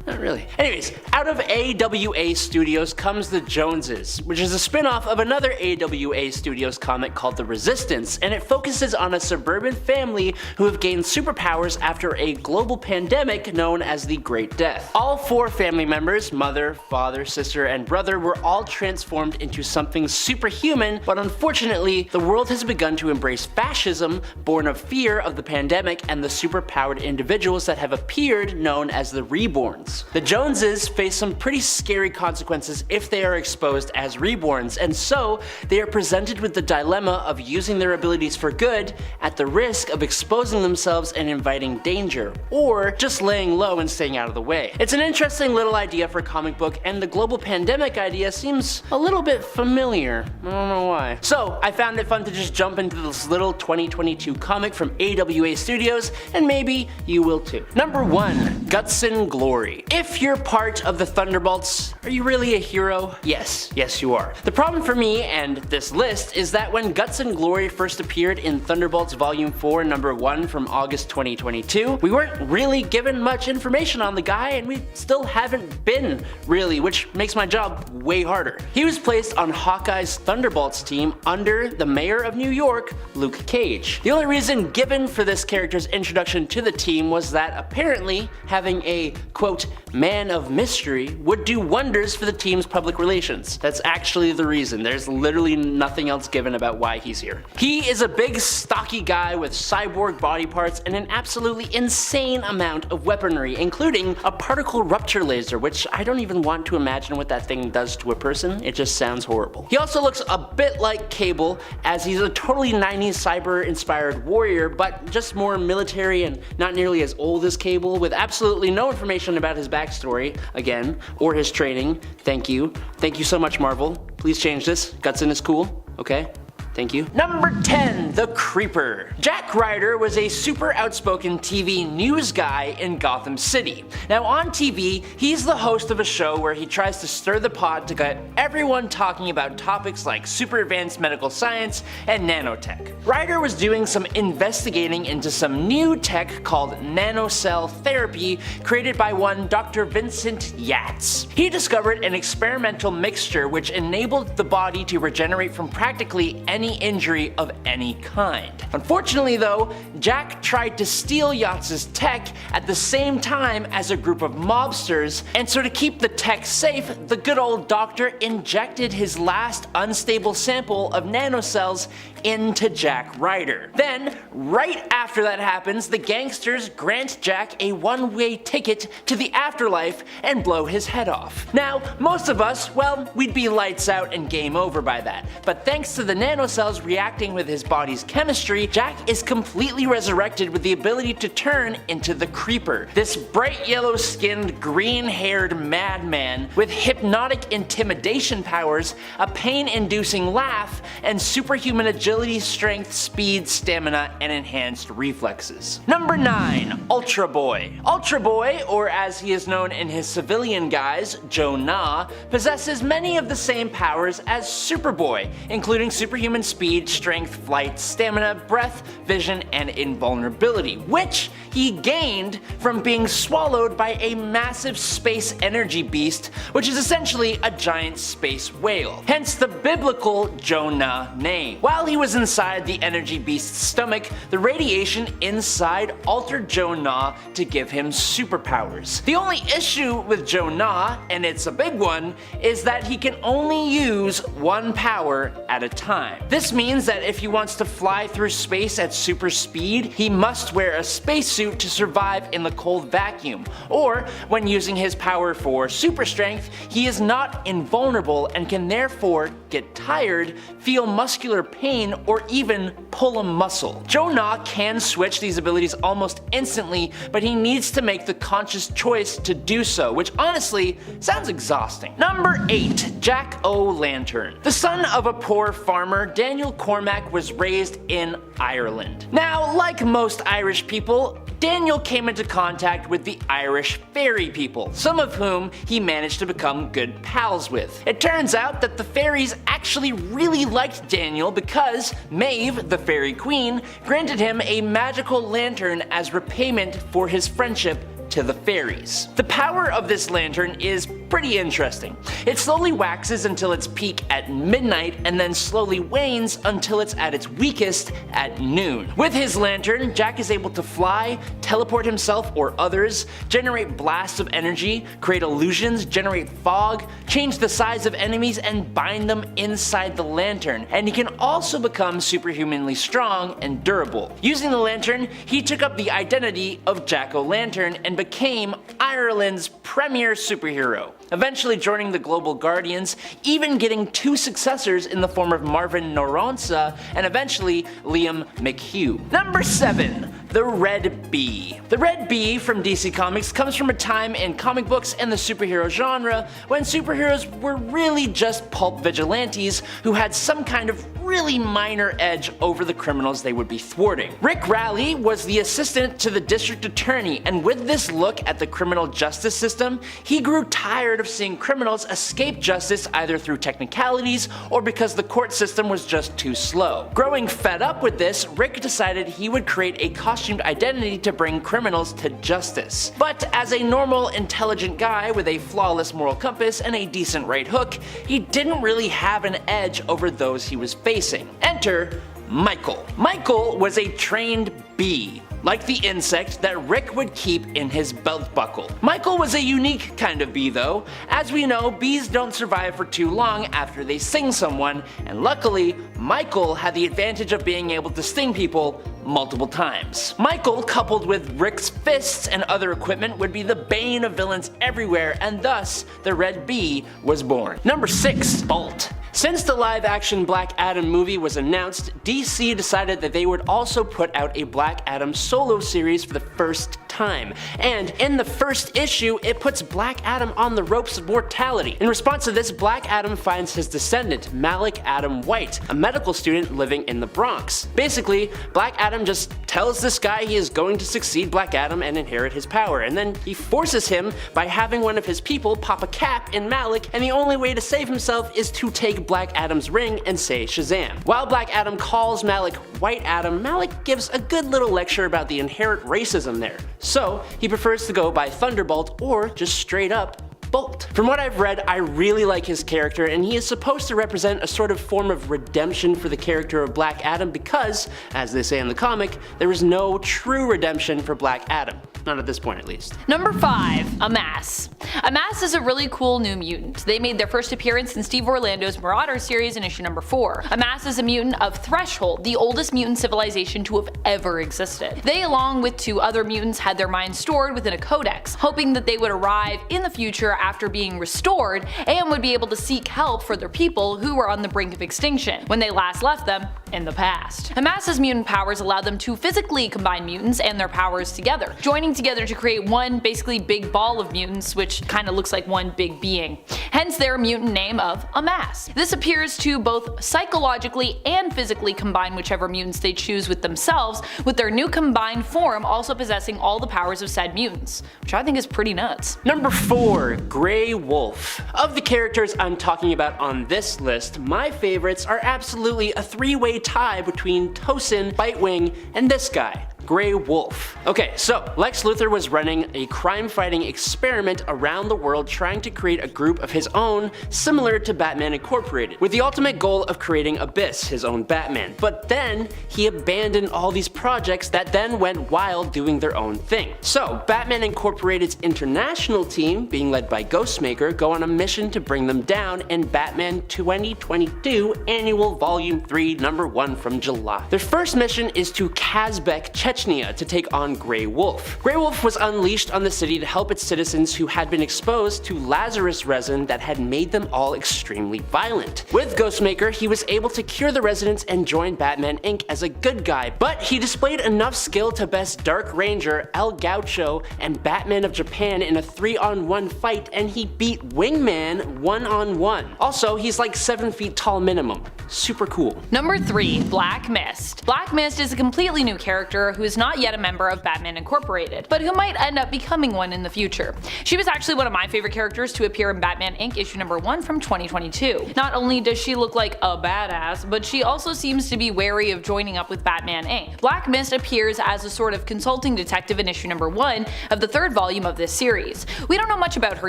Not really. Anyways, out of AWA Studios comes The Joneses, which is a spin-off of another AWA Studios comic called The Resistance, and it focuses on a suburban family who have gained superpowers after a global pandemic known as the Great Death. All 4 family members, mother, father, sister, and brother, were all transformed into something superhuman, but unfortunately, the world has begun to embrace fascism, born of fear of the pandemic and the superpowered individuals that have appeared known as the Reborns. Joneses. The Joneses face some pretty scary consequences if they are exposed as reborns, and so they are presented with the dilemma of using their abilities for good at the risk of exposing themselves and inviting danger, or just laying low and staying out of the way. It's an interesting little idea for a comic book, and the global pandemic idea seems a little bit familiar. I don't know why. So I found it fun to just jump into this little 2022 comic from AWA Studios, and maybe you will too. Number 1. Guts and Glory. If you're part of the Thunderbolts, are you really a hero? Yes, you are. The problem for me and this list is that when Guts and Glory first appeared in Thunderbolts Volume 4 Number 1 from August 2022, we weren't really given much information on the guy, and we still haven't been really, which makes my job way harder. He was placed on Hawkeye's Thunderbolts team under the mayor of New York, Luke Cage. The only reason given for this character's introduction to the team was that apparently having a, quote, man of mystery would do wonders for the team's public relations. That's actually the reason. There's literally nothing else given about why he's here. He is a big stocky guy with cyborg body parts and an absolutely insane amount of weaponry, including a particle rupture laser, which I don't even want to imagine what that thing does to a person. It just sounds horrible. He also looks a bit like Cable, as he's a totally 90s cyber-inspired warrior, but just more military and not nearly as old as Cable, with absolutely no information about his backstory, again, or his training. Thank you. Thank you so much, Marvel. Please change this. Gutson is cool, okay? Thank you. Number 10. The Creeper. Jack Ryder was a super outspoken TV news guy in Gotham City. Now on TV, he's the host of a show where he tries to stir the pot to get everyone talking about topics like super advanced medical science and nanotech. Ryder was doing some investigating into some new tech called nanocell therapy created by one Dr. Vincent Yates. He discovered an experimental mixture which enabled the body to regenerate from practically any injury of any kind. Unfortunately though, Jack tried to steal Yates' tech at the same time as a group of mobsters, and so to keep the tech safe, the good old doctor injected his last unstable sample of nanocells into Jack Ryder. Then, right after that happens, the gangsters grant Jack a one-way ticket to the afterlife and blow his head off. Now, most of us, well, we'd be lights out and game over by that, but thanks to the nanocells reacting with his body's chemistry, Jack is completely resurrected with the ability to turn into the Creeper. This bright yellow-skinned, green-haired madman with hypnotic intimidation powers, a pain-inducing laugh, and superhuman agility, strength, speed, stamina, and enhanced reflexes. Number 9. Ultra Boy. Ultra Boy, or as he is known in his civilian guise, Joe Na, possesses many of the same powers as Superboy, including superhuman speed, strength, flight, stamina, breath, vision, and invulnerability, which he gained from being swallowed by a massive space energy beast, which is essentially a giant space whale, hence the biblical Jonah name. While he was inside the energy beast's stomach, the radiation inside altered Jonah to give him superpowers. The only issue with Jonah, and it's a big one, is that he can only use one power at a time. This means that if he wants to fly through space at super speed, he must wear a spacesuit to survive in the cold vacuum, or when using his power for super strength, he is not invulnerable and can therefore get tired, feel muscular pain, or even pull a muscle. Jonah can switch these abilities almost instantly, but he needs to make the conscious choice to do so, which honestly sounds exhausting. Number 8. Jack O'Lantern. The son of a poor farmer, Daniel Cormack was raised in Ireland. Now, like most Irish people, Daniel came into contact with the Irish fairy people, some of whom he managed to become good pals with. It turns out that the fairies actually really liked Daniel because Maeve, the fairy queen, granted him a magical lantern as repayment for his friendship to the fairies. The power of this lantern is pretty interesting. It slowly waxes until its peak at midnight and then slowly wanes until it's at its weakest at noon. With his lantern, Jack is able to fly, teleport himself or others, generate blasts of energy, create illusions, generate fog, change the size of enemies, and bind them inside the lantern. And he can also become superhumanly strong and durable. Using the lantern, he took up the identity of Jack-O-Lantern and became Ireland's premier superhero, eventually joining the Global Guardians, even getting 2 successors in the form of Marvin Noronha and eventually Liam McHugh. Number 7. The Red Bee. The Red Bee from DC Comics comes from a time in comic books and the superhero genre when superheroes were really just pulp vigilantes who had some kind of really minor edge over the criminals they would be thwarting. Rick Raleigh was the assistant to the district attorney, and with this look at the criminal justice system, he grew tired of seeing criminals escape justice either through technicalities or because the court system was just too slow. Growing fed up with this, Rick decided he would create a costumed identity to bring criminals to justice. But as a normal, intelligent guy with a flawless moral compass and a decent right hook, he didn't really have an edge over those he was facing. Enter Michael. Michael was a trained bee, like the insect that Rick would keep in his belt buckle. Michael was a unique kind of bee though. As we know, bees don't survive for too long after they sting someone, and luckily, Michael had the advantage of being able to sting people multiple times. Michael, coupled with Rick's fists and other equipment, would be the bane of villains everywhere, and thus, the Red Bee was born. Number 6. Bolt. Since the live-action Black Adam movie was announced, DC decided that they would also put out a Black Adam solo series for the first time. And in the first issue, it puts Black Adam on the ropes of mortality. In response to this, Black Adam finds his descendant, Malik Adam White, a medical student living in the Bronx. Basically, Black Adam just tells this guy he is going to succeed Black Adam and inherit his power, and then he forces him by having one of his people pop a cap in Malik, and the only way to save himself is to take Black Adam's ring and say Shazam. While Black Adam calls Malik White Adam, Malik gives a good little lecture about the inherent racism there. So he prefers to go by Thunderbolt or just straight up Bolt. From what I've read, I really like his character, and he is supposed to represent a sort of form of redemption for the character of Black Adam because, as they say in the comic, there is no true redemption for Black Adam. Not at this point, at least. Number 5. Amass. Amass is a really cool new mutant. They made their first appearance in Steve Orlando's Marauder series in issue number 4. Amass is a mutant of Threshold, the oldest mutant civilization to have ever existed. They, along with 2 other mutants, had their minds stored within a codex, hoping that they would arrive in the future after being restored and would be able to seek help for their people who were on the brink of extinction when they last left them in the past. Amass's mutant powers allowed them to physically combine mutants and their powers together, joining together to create one basically big ball of mutants, which kind of looks like one big being. Hence their mutant name of Amass. This appears to both psychologically and physically combine whichever mutants they choose with themselves, with their new combined form also possessing all the powers of said mutants, which I think is pretty nuts. Number 4. Grey Wolf. Of the characters I'm talking about on this list, my favorites are absolutely a 3-way tie between Tosen, Bitewing, and this guy, Grey Wolf. Okay, so Lex Luthor was running a crime-fighting experiment around the world trying to create a group of his own similar to Batman Incorporated, with the ultimate goal of creating Abyss, his own Batman. But then he abandoned all these projects that then went wild doing their own thing. So Batman Incorporated's international team, being led by Ghostmaker, go on a mission to bring them down in Batman 2022 Annual Volume 3 Number 1 from July. Their first mission is to Kazbek, Chechnya, to take on Grey Wolf. Grey Wolf was unleashed on the city to help its citizens who had been exposed to Lazarus resin that had made them all extremely violent. With Ghostmaker, he was able to cure the residents and join Batman Inc. as a good guy, but he displayed enough skill to best Dark Ranger, El Gaucho, and Batman of Japan in a 3-on-1 fight, and he beat Wingman 1-on-1. Also, he's like 7 feet tall minimum. Super cool. Number 3. Black Mist. Black Mist is a completely new character who who is not yet a member of Batman Incorporated, but who might end up becoming one in the future. She was actually one of my favorite characters to appear in Batman Inc. issue number 1 from 2022. Not only does she look like a badass, but she also seems to be wary of joining up with Batman Inc. Black Mist appears as a sort of consulting detective in issue number 1 of the 3rd volume of this series. We don't know much about her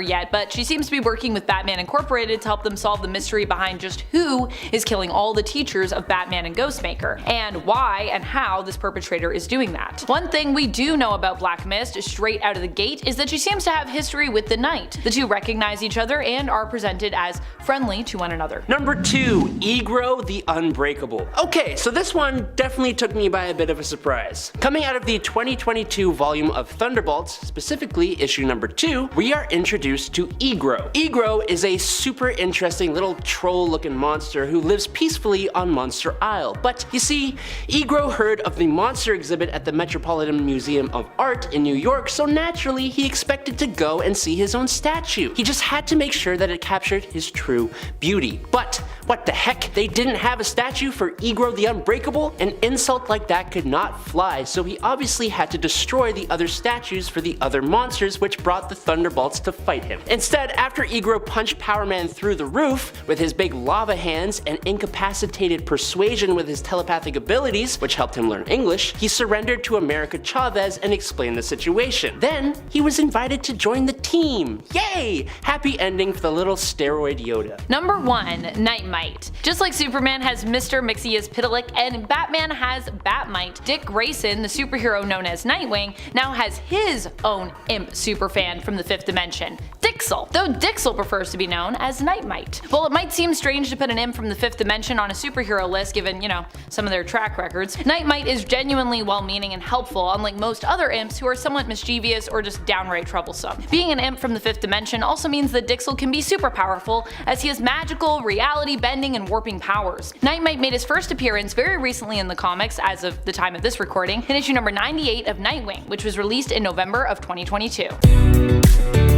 yet, but she seems to be working with Batman Incorporated to help them solve the mystery behind just who is killing all the teachers of Batman and Ghostmaker, and why and how this perpetrator is doing that. One thing we do know about Black Mist straight out of the gate is that she seems to have history with the Knight. The two recognize each other and are presented as friendly to one another. Number 2, Egro the Unbreakable. Okay, so this one definitely took me by a bit of a surprise. Coming out of the 2022 volume of Thunderbolts, specifically issue number 2, we are introduced to Egro. Egro is a super interesting little troll-looking monster who lives peacefully on Monster Isle. But you see, Egro heard of the monster exhibit at the Metropolitan Museum of Art in New York, so naturally he expected to go and see his own statue. He just had to make sure that it captured his true beauty. But what the heck? They didn't have a statue for Egro the Unbreakable? An insult like that could not fly, so he obviously had to destroy the other statues for the other monsters, which brought the Thunderbolts to fight him. Instead, after Egro punched Power Man through the roof with his big lava hands and incapacitated Persuasion with his telepathic abilities, which helped him learn English, he surrendered to America Chavez and explained the situation. Then, he was invited to join the team. Yay! Happy ending for the little steroid Yoda. Number 1, Nightmite. Just like Superman has Mr. Mxyzptlk and Batman has Batmite, Dick Grayson, the superhero known as Nightwing, now has his own imp superfan from the 5th dimension, Dixel, though Dixel prefers to be known as Nightmite. While it might seem strange to put an imp from the 5th dimension on a superhero list given, you know, some of their track records, Nightmite is genuinely well-meaning and helpful, unlike most other imps who are somewhat mischievous or just downright troublesome. Being an imp from the 5th dimension also means that Dixel can be super powerful, as he has magical, reality-bending, and warping powers. Nightmite made his first appearance very recently in the comics, as of the time of this recording, in issue number 98 of Nightwing, which was released in November of 2022.